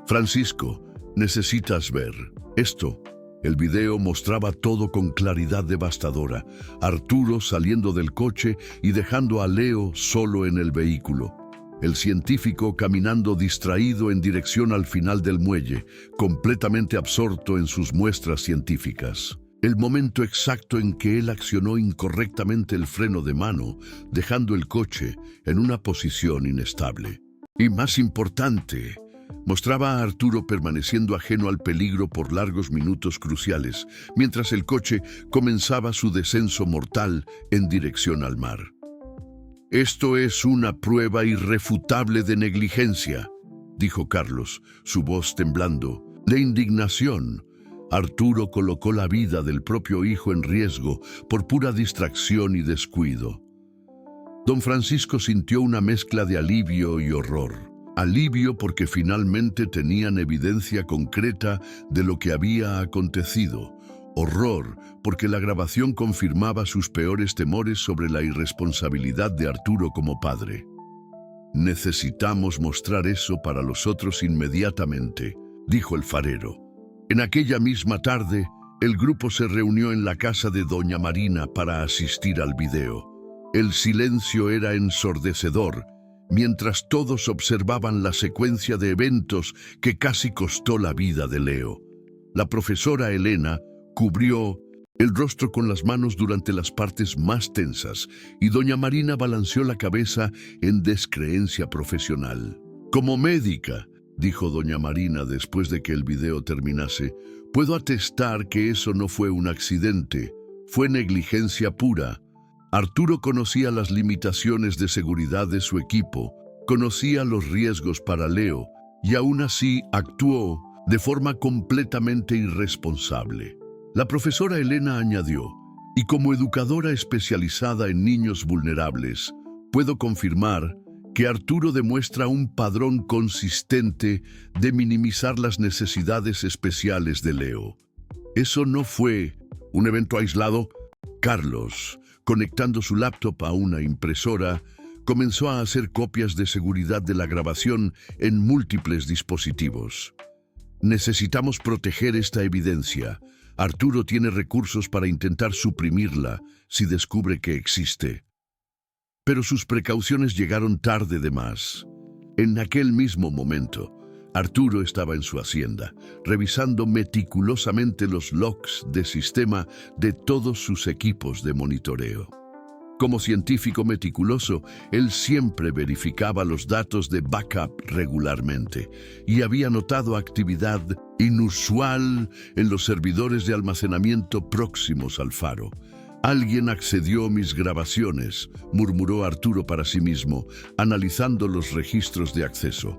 «Francisco, necesitas ver esto». El video mostraba todo con claridad devastadora. Arturo saliendo del coche y dejando a Leo solo en el vehículo. El científico caminando distraído en dirección al final del muelle, completamente absorto en sus muestras científicas. El momento exacto en que él accionó incorrectamente el freno de mano, dejando el coche en una posición inestable. Y más importante, mostraba a Arturo permaneciendo ajeno al peligro por largos minutos cruciales, mientras el coche comenzaba su descenso mortal en dirección al mar. «Esto es una prueba irrefutable de negligencia», dijo Carlos, su voz temblando. De indignación, Arturo colocó la vida del propio hijo en riesgo por pura distracción y descuido. Don Francisco sintió una mezcla de alivio y horror. Alivio porque finalmente tenían evidencia concreta de lo que había acontecido. Horror porque la grabación confirmaba sus peores temores sobre la irresponsabilidad de Arturo como padre. «Necesitamos mostrar eso para los otros inmediatamente», dijo el farero. En aquella misma tarde, el grupo se reunió en la casa de doña Marina para asistir al video. El silencio era ensordecedor, mientras todos observaban la secuencia de eventos que casi costó la vida de Leo. La profesora Elena cubrió el rostro con las manos durante las partes más tensas y doña Marina balanceó la cabeza en descreencia profesional. «Como médica», dijo doña Marina después de que el video terminase, «puedo atestar que eso no fue un accidente, fue negligencia pura». Arturo conocía las limitaciones de seguridad de su equipo, conocía los riesgos para Leo y aún así actuó de forma completamente irresponsable. La profesora Elena añadió, «Y como educadora especializada en niños vulnerables, puedo confirmar que Arturo demuestra un patrón consistente de minimizar las necesidades especiales de Leo. Eso no fue un evento aislado». Carlos, conectando su laptop a una impresora, comenzó a hacer copias de seguridad de la grabación en múltiples dispositivos. «Necesitamos proteger esta evidencia. Arturo tiene recursos para intentar suprimirla si descubre que existe». Pero sus precauciones llegaron tarde de más. En aquel mismo momento, Arturo estaba en su hacienda, revisando meticulosamente los logs de sistema de todos sus equipos de monitoreo. Como científico meticuloso, él siempre verificaba los datos de backup regularmente y había notado actividad inusual en los servidores de almacenamiento próximos al faro. «Alguien accedió a mis grabaciones», murmuró Arturo para sí mismo, analizando los registros de acceso.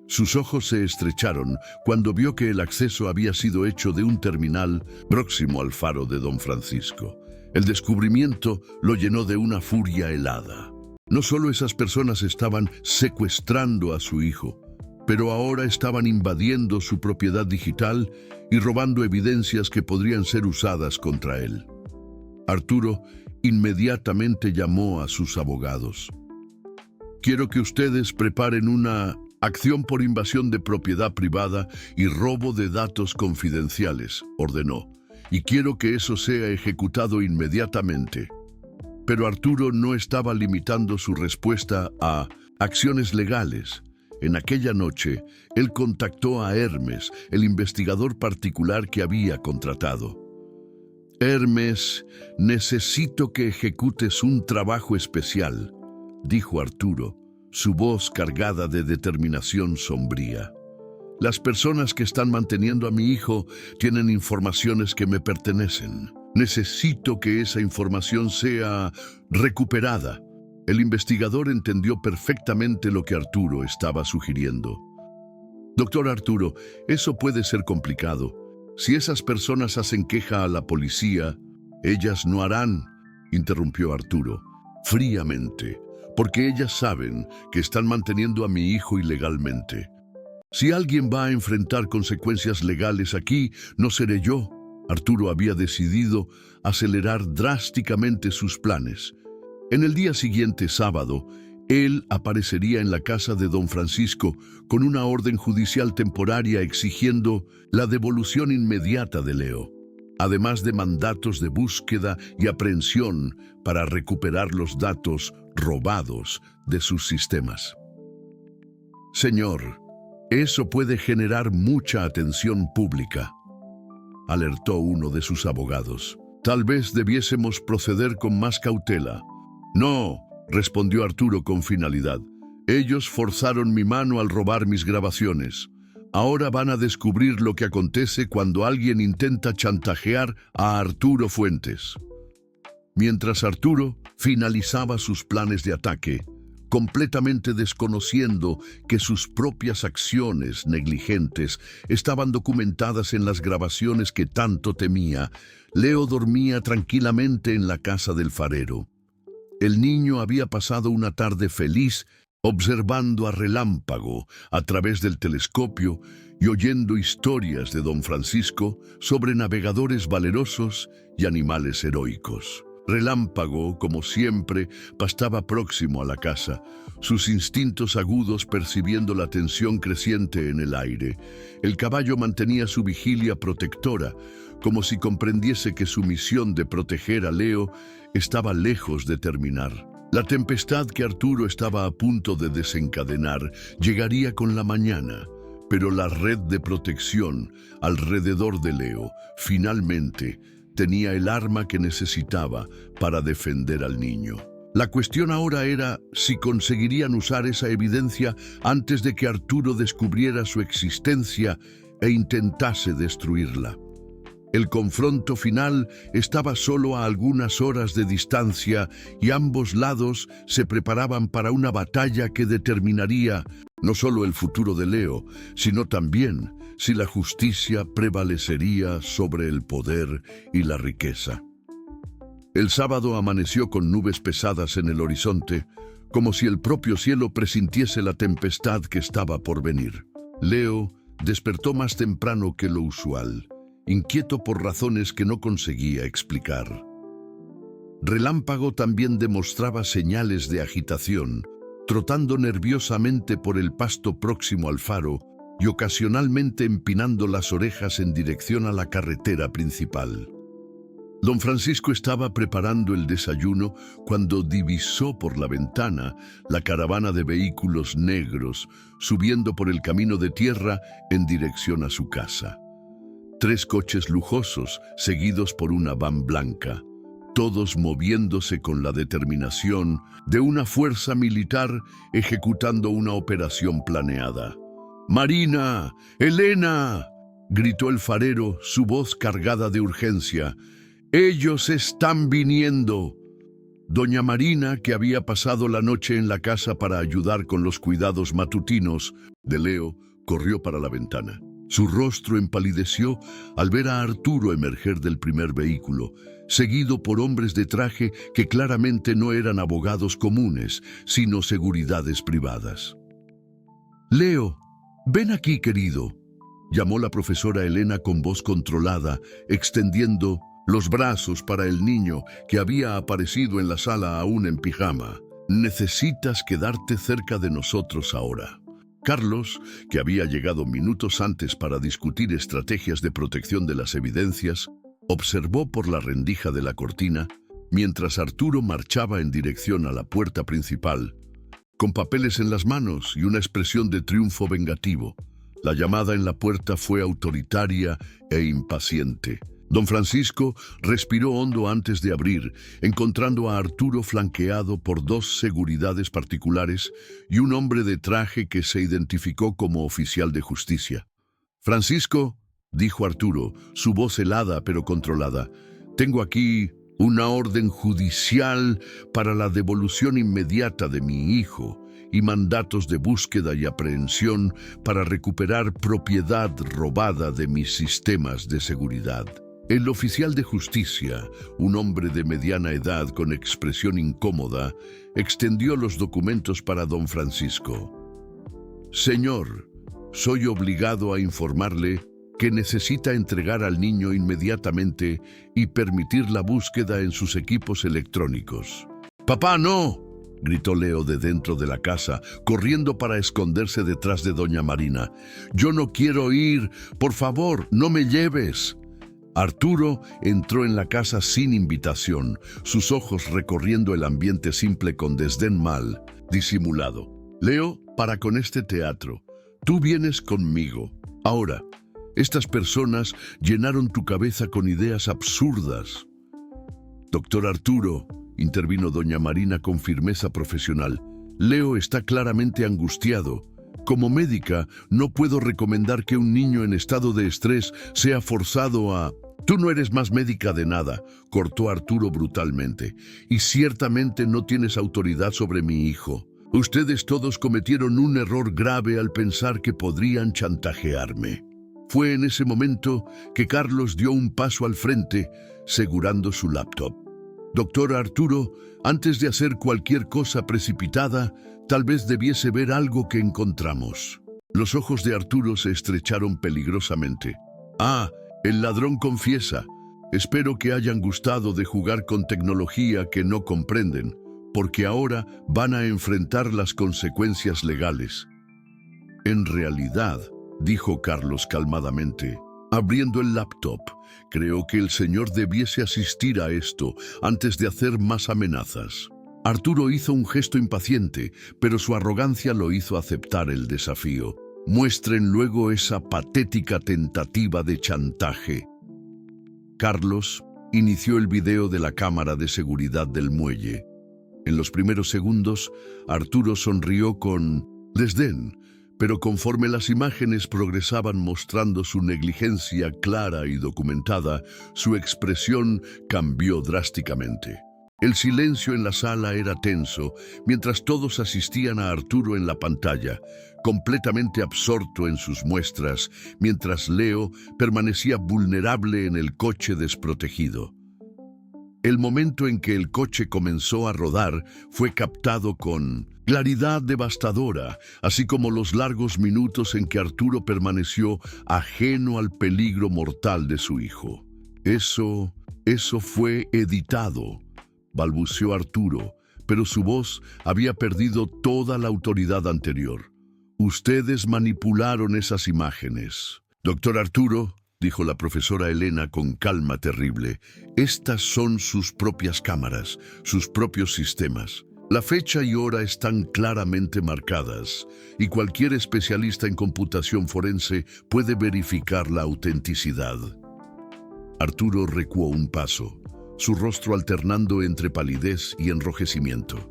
Sus ojos se estrecharon cuando vio que el acceso había sido hecho de un terminal próximo al faro de Don Francisco. El descubrimiento lo llenó de una furia helada. No solo esas personas estaban secuestrando a su hijo, pero ahora estaban invadiendo su propiedad digital y robando evidencias que podrían ser usadas contra él. Arturo inmediatamente llamó a sus abogados. «Quiero que ustedes preparen una acción por invasión de propiedad privada y robo de datos confidenciales», ordenó. «Y quiero que eso sea ejecutado inmediatamente». Pero Arturo no estaba limitando su respuesta a acciones legales. En aquella noche, él contactó a Hermes, el investigador particular que había contratado. «Hermes, necesito que ejecutes un trabajo especial», dijo Arturo, su voz cargada de determinación sombría. «Las personas que están manteniendo a mi hijo tienen informaciones que me pertenecen. Necesito que esa información sea recuperada». El investigador entendió perfectamente lo que Arturo estaba sugiriendo. «Doctor Arturo, eso puede ser complicado. Si esas personas hacen queja a la policía, ellas no harán», interrumpió Arturo, fríamente, «porque ellas saben que están manteniendo a mi hijo ilegalmente. Si alguien va a enfrentar consecuencias legales aquí, no seré yo». Arturo había decidido acelerar drásticamente sus planes. En el día siguiente, sábado, él aparecería en la casa de Don Francisco con una orden judicial temporaria exigiendo la devolución inmediata de Leo, además de mandatos de búsqueda y aprehensión para recuperar los datos robados de sus sistemas. «Señor, eso puede generar mucha atención pública», alertó uno de sus abogados. «Tal vez debiésemos proceder con más cautela». «No», respondió Arturo con finalidad. «Ellos forzaron mi mano al robar mis grabaciones. Ahora van a descubrir lo que acontece cuando alguien intenta chantajear a Arturo Fuentes». Mientras Arturo finalizaba sus planes de ataque, completamente desconociendo que sus propias acciones negligentes estaban documentadas en las grabaciones que tanto temía, Leo dormía tranquilamente en la casa del farero. El niño había pasado una tarde feliz observando a Relámpago a través del telescopio y oyendo historias de Don Francisco sobre navegadores valerosos y animales heroicos. Relámpago, como siempre, pastaba próximo a la casa, sus instintos agudos percibiendo la tensión creciente en el aire. El caballo mantenía su vigilia protectora, como si comprendiese que su misión de proteger a Leo estaba lejos de terminar. La tempestad que Arturo estaba a punto de desencadenar llegaría con la mañana, pero la red de protección alrededor de Leo finalmente tenía el arma que necesitaba para defender al niño. La cuestión ahora era si conseguirían usar esa evidencia antes de que Arturo descubriera su existencia e intentase destruirla. El confronto final estaba solo a algunas horas de distancia y ambos lados se preparaban para una batalla que determinaría no solo el futuro de Leo, sino también si la justicia prevalecería sobre el poder y la riqueza. El sábado amaneció con nubes pesadas en el horizonte, como si el propio cielo presintiese la tempestad que estaba por venir. Leo despertó más temprano que lo usual, inquieto por razones que no conseguía explicar. Relámpago también demostraba señales de agitación, trotando nerviosamente por el pasto próximo al faro y ocasionalmente empinando las orejas en dirección a la carretera principal. Don Francisco estaba preparando el desayuno cuando divisó por la ventana la caravana de vehículos negros subiendo por el camino de tierra en dirección a su casa. 3 coches lujosos seguidos por una van blanca, todos moviéndose con la determinación de una fuerza militar ejecutando una operación planeada. «¡Marina! ¡Elena!», gritó el farero, su voz cargada de urgencia. «¡Ellos están viniendo!». Doña Marina, que había pasado la noche en la casa para ayudar con los cuidados matutinos de Leo, corrió para la ventana. Su rostro empalideció al ver a Arturo emerger del primer vehículo, seguido por hombres de traje que claramente no eran abogados comunes, sino seguridades privadas. «Leo, ven aquí, querido», llamó la profesora Elena con voz controlada, extendiendo los brazos para el niño que había aparecido en la sala aún en pijama. «Necesitas quedarte cerca de nosotros ahora». Carlos, que había llegado minutos antes para discutir estrategias de protección de las evidencias, observó por la rendija de la cortina mientras Arturo marchaba en dirección a la puerta principal, con papeles en las manos y una expresión de triunfo vengativo. La llamada en la puerta fue autoritaria e impaciente. Don Francisco respiró hondo antes de abrir, encontrando a Arturo flanqueado por 2 seguridades particulares y un hombre de traje que se identificó como oficial de justicia. «Francisco», dijo Arturo, su voz helada pero controlada, «tengo aquí una orden judicial para la devolución inmediata de mi hijo y mandatos de búsqueda y aprehensión para recuperar propiedad robada de mis sistemas de seguridad». El oficial de justicia, un hombre de mediana edad con expresión incómoda, extendió los documentos para don Francisco. «Señor, soy obligado a informarle que necesita entregar al niño inmediatamente y permitir la búsqueda en sus equipos electrónicos». «¡Papá, no!», gritó Leo de dentro de la casa, corriendo para esconderse detrás de doña Marina. «Yo no quiero ir, por favor, no me lleves». Arturo entró en la casa sin invitación, sus ojos recorriendo el ambiente simple con desdén mal disimulado. «Leo, para con este teatro. Tú vienes conmigo. Ahora, estas personas llenaron tu cabeza con ideas absurdas». «Doctor Arturo», intervino doña Marina con firmeza profesional, «Leo está claramente angustiado. Como médica, no puedo recomendar que un niño en estado de estrés sea forzado a...». «Tú no eres más médica de nada», cortó Arturo brutalmente, «y ciertamente no tienes autoridad sobre mi hijo. Ustedes todos cometieron un error grave al pensar que podrían chantajearme». Fue en ese momento que Carlos dio un paso al frente, segurando su laptop. «Doctor Arturo, antes de hacer cualquier cosa precipitada, tal vez debiese ver algo que encontramos». Los ojos de Arturo se estrecharon peligrosamente. «Ah, el ladrón confiesa. Espero que hayan gustado de jugar con tecnología que no comprenden, porque ahora van a enfrentar las consecuencias legales». «En realidad», dijo Carlos calmadamente, abriendo el laptop, «creo que el señor debiese asistir a esto antes de hacer más amenazas». Arturo hizo un gesto impaciente, pero su arrogancia lo hizo aceptar el desafío. «Muestren luego esa patética tentativa de chantaje». Carlos inició el video de la cámara de seguridad del muelle. En los primeros segundos, Arturo sonrió con desdén, pero conforme las imágenes progresaban mostrando su negligencia clara y documentada, su expresión cambió drásticamente. El silencio en la sala era tenso, mientras todos asistían a Arturo en la pantalla, completamente absorto en sus muestras, mientras Leo permanecía vulnerable en el coche desprotegido. El momento en que el coche comenzó a rodar fue captado con claridad devastadora, así como los largos minutos en que Arturo permaneció ajeno al peligro mortal de su hijo. Eso fue editado», balbuceó Arturo, pero su voz había perdido toda la autoridad anterior. «Ustedes manipularon esas imágenes». «Doctor Arturo», dijo la profesora Elena con calma terrible. Estas son sus propias cámaras, sus propios sistemas. La fecha y hora están claramente marcadas y cualquier especialista en computación forense puede verificar la autenticidad. Arturo recuó un paso, su rostro alternando entre palidez y enrojecimiento.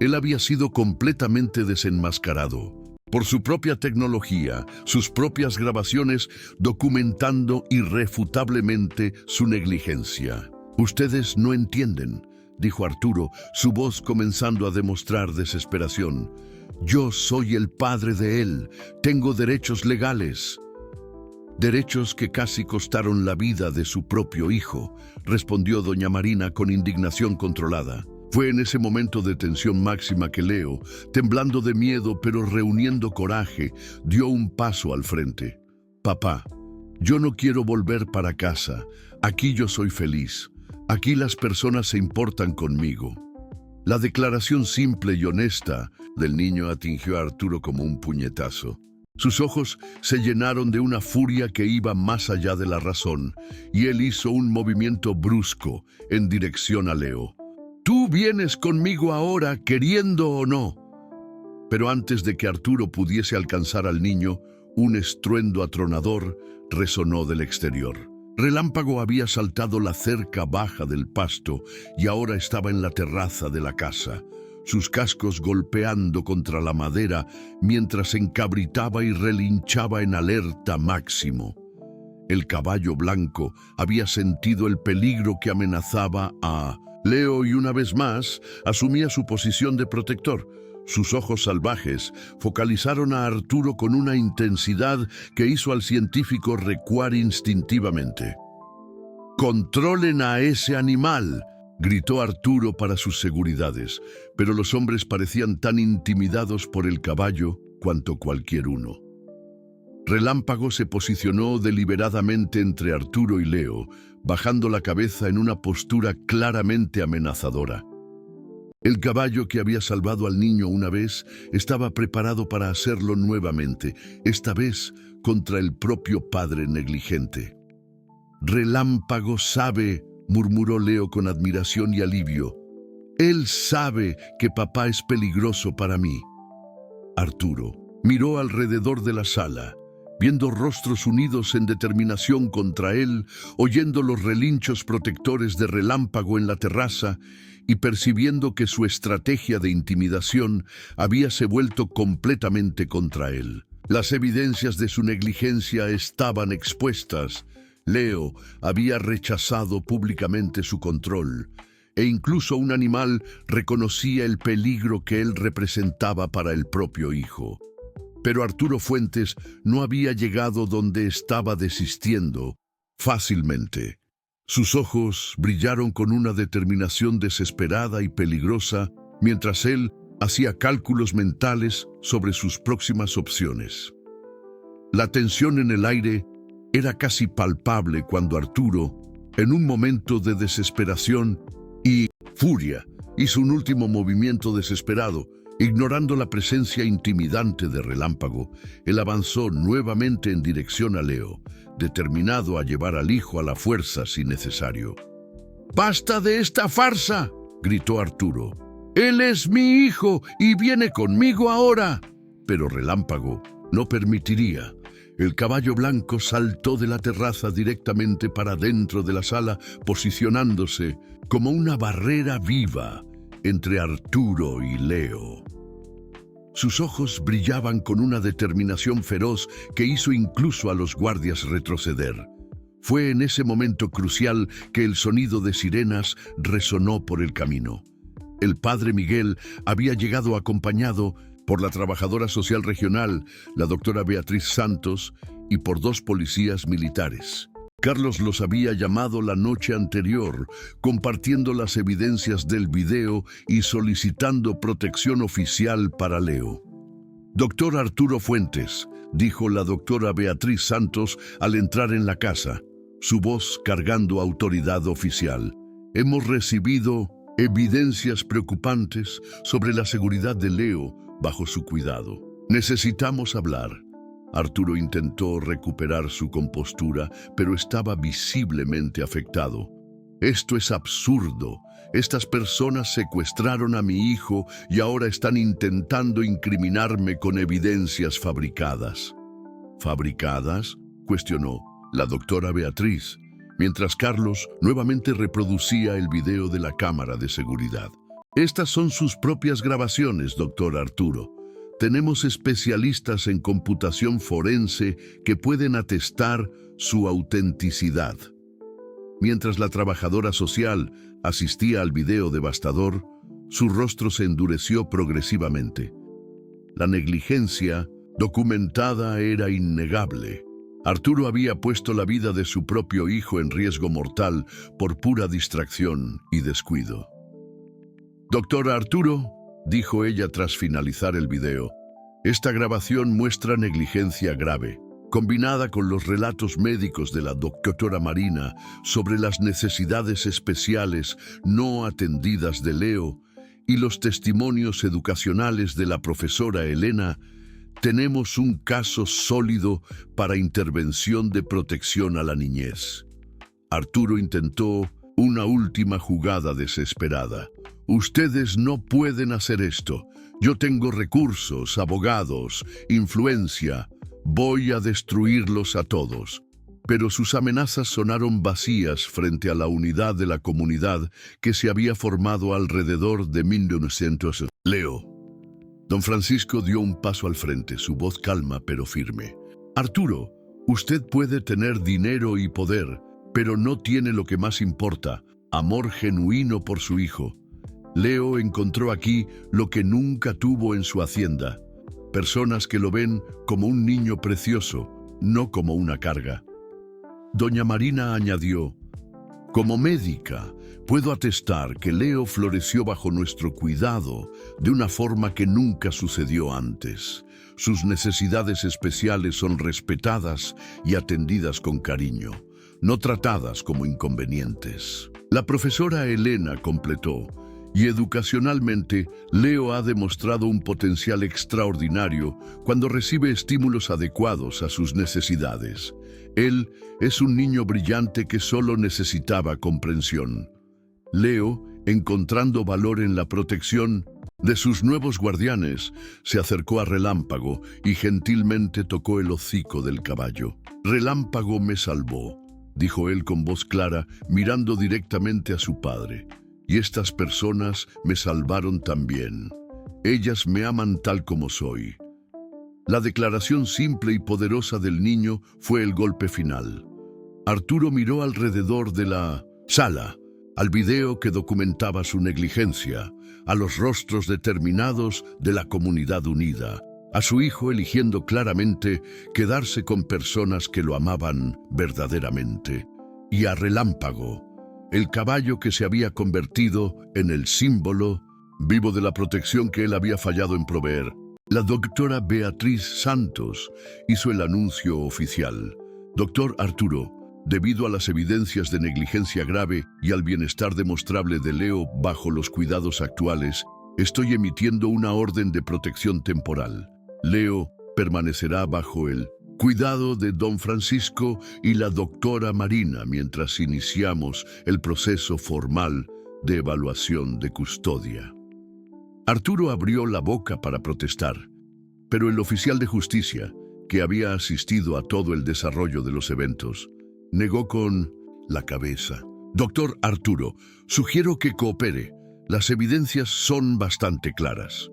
Él había sido completamente desenmascarado por su propia tecnología, sus propias grabaciones documentando irrefutablemente su negligencia. «Ustedes no entienden», dijo Arturo, su voz comenzando a demostrar desesperación. «Yo soy el padre de él, tengo derechos legales». «Derechos que casi costaron la vida de su propio hijo», respondió doña Marina con indignación controlada. Fue en ese momento de tensión máxima que Leo, temblando de miedo pero reuniendo coraje, dio un paso al frente. «Papá, yo no quiero volver para casa. Aquí yo soy feliz. Aquí las personas se importan conmigo». La declaración simple y honesta del niño atingió a Arturo como un puñetazo. Sus ojos se llenaron de una furia que iba más allá de la razón, y él hizo un movimiento brusco en dirección a Leo. «Tú vienes conmigo ahora, queriendo o no». Pero antes de que Arturo pudiese alcanzar al niño, un estruendo atronador resonó del exterior. Relámpago había saltado la cerca baja del pasto y ahora estaba en la terraza de la casa, sus cascos golpeando contra la madera mientras encabritaba y relinchaba en alerta máximo. El caballo blanco había sentido el peligro que amenazaba a Leo y una vez más asumía su posición de protector. Sus ojos salvajes focalizaron a Arturo con una intensidad que hizo al científico recuar instintivamente. «¡Controlen a ese animal!», gritó Arturo para sus seguridades, pero los hombres parecían tan intimidados por el caballo cuanto cualquier uno. Relámpago se posicionó deliberadamente entre Arturo y Leo, bajando la cabeza en una postura claramente amenazadora. El caballo que había salvado al niño una vez estaba preparado para hacerlo nuevamente, esta vez contra el propio padre negligente. «Relámpago sabe», murmuró Leo con admiración y alivio. «Él sabe que papá es peligroso para mí». Arturo miró alrededor de la sala, viendo rostros unidos en determinación contra él, oyendo los relinchos protectores de Relámpago en la terraza y percibiendo que su estrategia de intimidación habíase vuelto completamente contra él. Las evidencias de su negligencia estaban expuestas. Leo había rechazado públicamente su control, e incluso un animal reconocía el peligro que él representaba para el propio hijo. Pero Arturo Fuentes no había llegado donde estaba desistiendo fácilmente. Sus ojos brillaron con una determinación desesperada y peligrosa mientras él hacía cálculos mentales sobre sus próximas opciones. La tensión en el aire era casi palpable cuando Arturo, en un momento de desesperación y furia, hizo un último movimiento desesperado. Ignorando la presencia intimidante de Relámpago, él avanzó nuevamente en dirección a Leo, determinado a llevar al hijo a la fuerza si necesario. «¡Basta de esta farsa!», gritó Arturo. «Él es mi hijo y viene conmigo ahora». Pero Relámpago no permitiría. El caballo blanco saltó de la terraza directamente para dentro de la sala, posicionándose como una barrera viva entre Arturo y Leo. Sus ojos brillaban con una determinación feroz que hizo incluso a los guardias retroceder. Fue en ese momento crucial que el sonido de sirenas resonó por el camino. El padre Miguel había llegado acompañado por la trabajadora social regional, la doctora Beatriz Santos, y por 2 policías militares. Carlos los había llamado la noche anterior, compartiendo las evidencias del video y solicitando protección oficial para Leo. «Doctor Arturo Fuentes», dijo la doctora Beatriz Santos al entrar en la casa, su voz cargando autoridad oficial. «Hemos recibido evidencias preocupantes sobre la seguridad de Leo bajo su cuidado. Necesitamos hablar». Arturo intentó recuperar su compostura, pero estaba visiblemente afectado. Esto es absurdo. Estas personas secuestraron a mi hijo y ahora están intentando incriminarme con evidencias fabricadas. ¿Fabricadas?, cuestionó la doctora Beatriz, mientras Carlos nuevamente reproducía el video de la cámara de seguridad. Estas son sus propias grabaciones, doctor Arturo. Tenemos especialistas en computación forense que pueden atestar su autenticidad. Mientras la trabajadora social asistía al video devastador, su rostro se endureció progresivamente. La negligencia documentada era innegable. Arturo había puesto la vida de su propio hijo en riesgo mortal por pura distracción y descuido. «Doctor Arturo», dijo ella tras finalizar el video, «esta grabación muestra negligencia grave, combinada con los relatos médicos de la doctora Marina sobre las necesidades especiales no atendidas de Leo y los testimonios educacionales de la profesora Elena. Tenemos un caso sólido para intervención de protección a la niñez». Arturo intentó una última jugada desesperada. «Ustedes no pueden hacer esto. Yo tengo recursos, abogados, influencia. Voy a destruirlos a todos». Pero sus amenazas sonaron vacías frente a la unidad de la comunidad que se había formado alrededor de 1900. «Leo». Don Francisco dio un paso al frente, su voz calma pero firme. «Arturo, usted puede tener dinero y poder, pero no tiene lo que más importa, amor genuino por su hijo. Leo encontró aquí lo que nunca tuvo en su hacienda. Personas que lo ven como un niño precioso, no como una carga». Doña Marina añadió: «Como médica, puedo atestar que Leo floreció bajo nuestro cuidado de una forma que nunca sucedió antes. Sus necesidades especiales son respetadas y atendidas con cariño, no tratadas como inconvenientes». La profesora Elena completó: «Y educacionalmente, Leo ha demostrado un potencial extraordinario cuando recibe estímulos adecuados a sus necesidades. Él es un niño brillante que solo necesitaba comprensión». Leo, encontrando valor en la protección de sus nuevos guardianes, se acercó a Relámpago y gentilmente tocó el hocico del caballo. «Relámpago me salvó», dijo él con voz clara, mirando directamente a su padre. «Y estas personas me salvaron también. Ellas me aman tal como soy». La declaración simple y poderosa del niño fue el golpe final. Arturo miró alrededor de la sala, al video que documentaba su negligencia, a los rostros determinados de la comunidad unida, a su hijo eligiendo claramente quedarse con personas que lo amaban verdaderamente, y a Relámpago, el caballo que se había convertido en el símbolo vivo de la protección que él había fallado en proveer. La doctora Beatriz Santos hizo el anuncio oficial: «Doctor Arturo, debido a las evidencias de negligencia grave y al bienestar demostrable de Leo bajo los cuidados actuales, estoy emitiendo una orden de protección temporal. Leo permanecerá bajo el cuidado de don Francisco y la doctora Marina mientras iniciamos el proceso formal de evaluación de custodia». Arturo abrió la boca para protestar, pero el oficial de justicia, que había asistido a todo el desarrollo de los eventos, negó con la cabeza. «Doctor Arturo, sugiero que coopere. Las evidencias son bastante claras».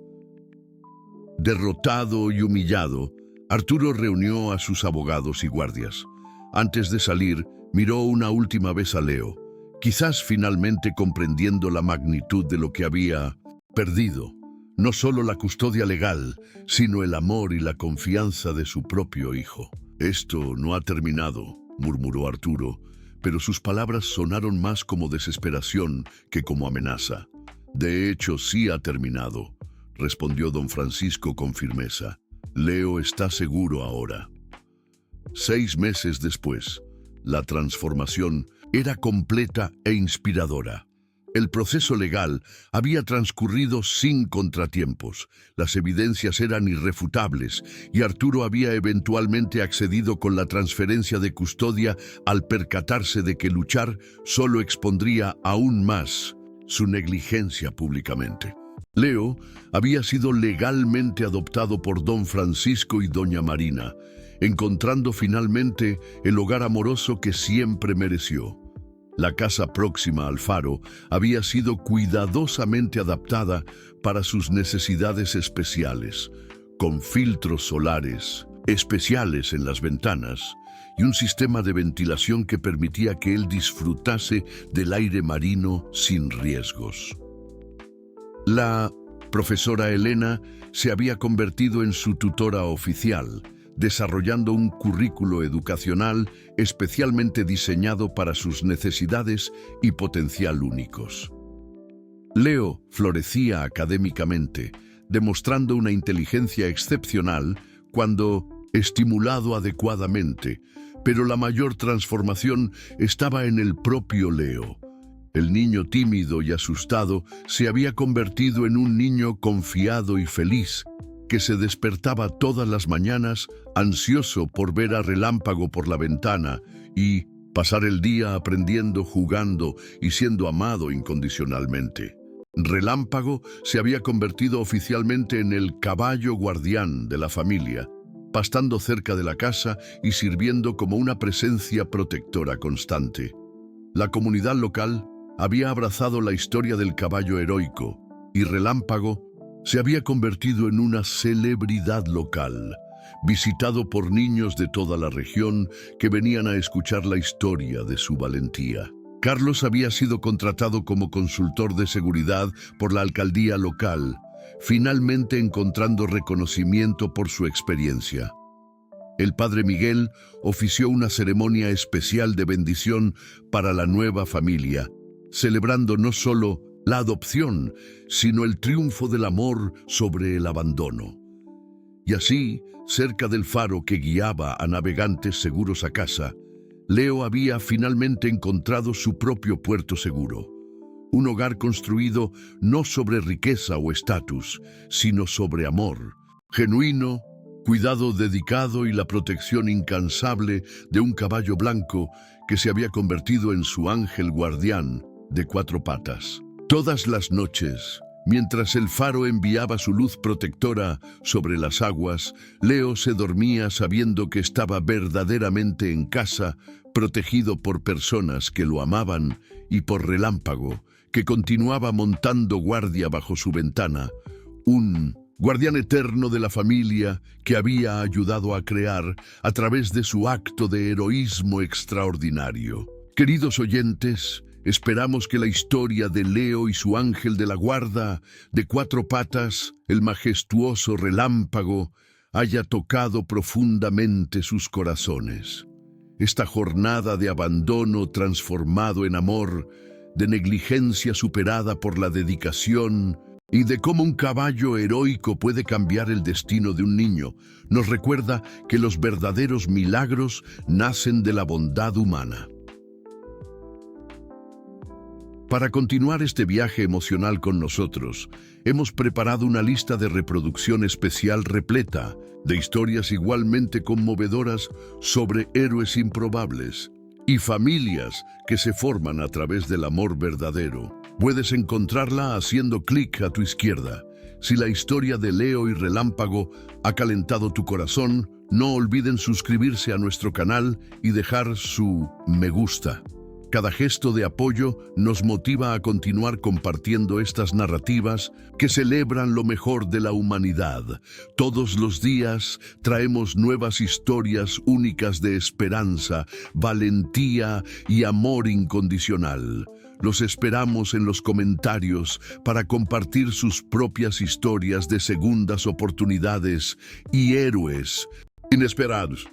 Derrotado y humillado, Arturo reunió a sus abogados y guardias. Antes de salir, miró una última vez a Leo, quizás finalmente comprendiendo la magnitud de lo que había perdido. No solo la custodia legal, sino el amor y la confianza de su propio hijo. «Esto no ha terminado», murmuró Arturo, pero sus palabras sonaron más como desesperación que como amenaza. «De hecho, sí ha terminado», respondió don Francisco con firmeza. «Leo está seguro ahora». 6 meses después, la transformación era completa e inspiradora. El proceso legal había transcurrido sin contratiempos. Las evidencias eran irrefutables y Arturo había eventualmente accedido con la transferencia de custodia al percatarse de que luchar solo expondría aún más su negligencia públicamente. Leo había sido legalmente adoptado por don Francisco y doña Marina, encontrando finalmente el hogar amoroso que siempre mereció. La casa próxima al faro había sido cuidadosamente adaptada para sus necesidades especiales, con filtros solares especiales en las ventanas y un sistema de ventilación que permitía que él disfrutase del aire marino sin riesgos. La profesora Elena se había convertido en su tutora oficial, desarrollando un currículo educacional especialmente diseñado para sus necesidades y potencial únicos. Leo florecía académicamente, demostrando una inteligencia excepcional cuando estimulado adecuadamente, pero la mayor transformación estaba en el propio Leo. El niño tímido y asustado se había convertido en un niño confiado y feliz, que se despertaba todas las mañanas ansioso por ver a Relámpago por la ventana y pasar el día aprendiendo, jugando y siendo amado incondicionalmente. Relámpago se había convertido oficialmente en el caballo guardián de la familia, pastando cerca de la casa y sirviendo como una presencia protectora constante. La comunidad local había abrazado la historia del caballo heroico y Relámpago se había convertido en una celebridad local, visitado por niños de toda la región que venían a escuchar la historia de su valentía. Carlos había sido contratado como consultor de seguridad por la alcaldía local, finalmente encontrando reconocimiento por su experiencia. El padre Miguel ofició una ceremonia especial de bendición para la nueva familia, celebrando no solo la adopción, sino el triunfo del amor sobre el abandono. Y así, cerca del faro que guiaba a navegantes seguros a casa, Leo había finalmente encontrado su propio puerto seguro. Un hogar construido no sobre riqueza o estatus, sino sobre amor, genuino, cuidado dedicado y la protección incansable de un caballo blanco que se había convertido en su ángel guardián de 4 patas. Todas las noches, mientras el faro enviaba su luz protectora sobre las aguas, Leo se dormía sabiendo que estaba verdaderamente en casa, protegido por personas que lo amaban y por Relámpago, que continuaba montando guardia bajo su ventana, un guardián eterno de la familia que había ayudado a crear a través de su acto de heroísmo extraordinario. Queridos oyentes, esperamos que la historia de Leo y su ángel de la guarda de 4 patas, el majestuoso Relámpago, haya tocado profundamente sus corazones. Esta jornada de abandono transformado en amor, de negligencia superada por la dedicación y de cómo un caballo heroico puede cambiar el destino de un niño, nos recuerda que los verdaderos milagros nacen de la bondad humana. Para continuar este viaje emocional con nosotros, hemos preparado una lista de reproducción especial repleta de historias igualmente conmovedoras sobre héroes improbables y familias que se forman a través del amor verdadero. Puedes encontrarla haciendo clic a tu izquierda. Si la historia de Leo y Relámpago ha calentado tu corazón, no olviden suscribirse a nuestro canal y dejar su me gusta. Cada gesto de apoyo nos motiva a continuar compartiendo estas narrativas que celebran lo mejor de la humanidad. Todos los días traemos nuevas historias únicas de esperanza, valentía y amor incondicional. Los esperamos en los comentarios para compartir sus propias historias de segundas oportunidades y héroes inesperados.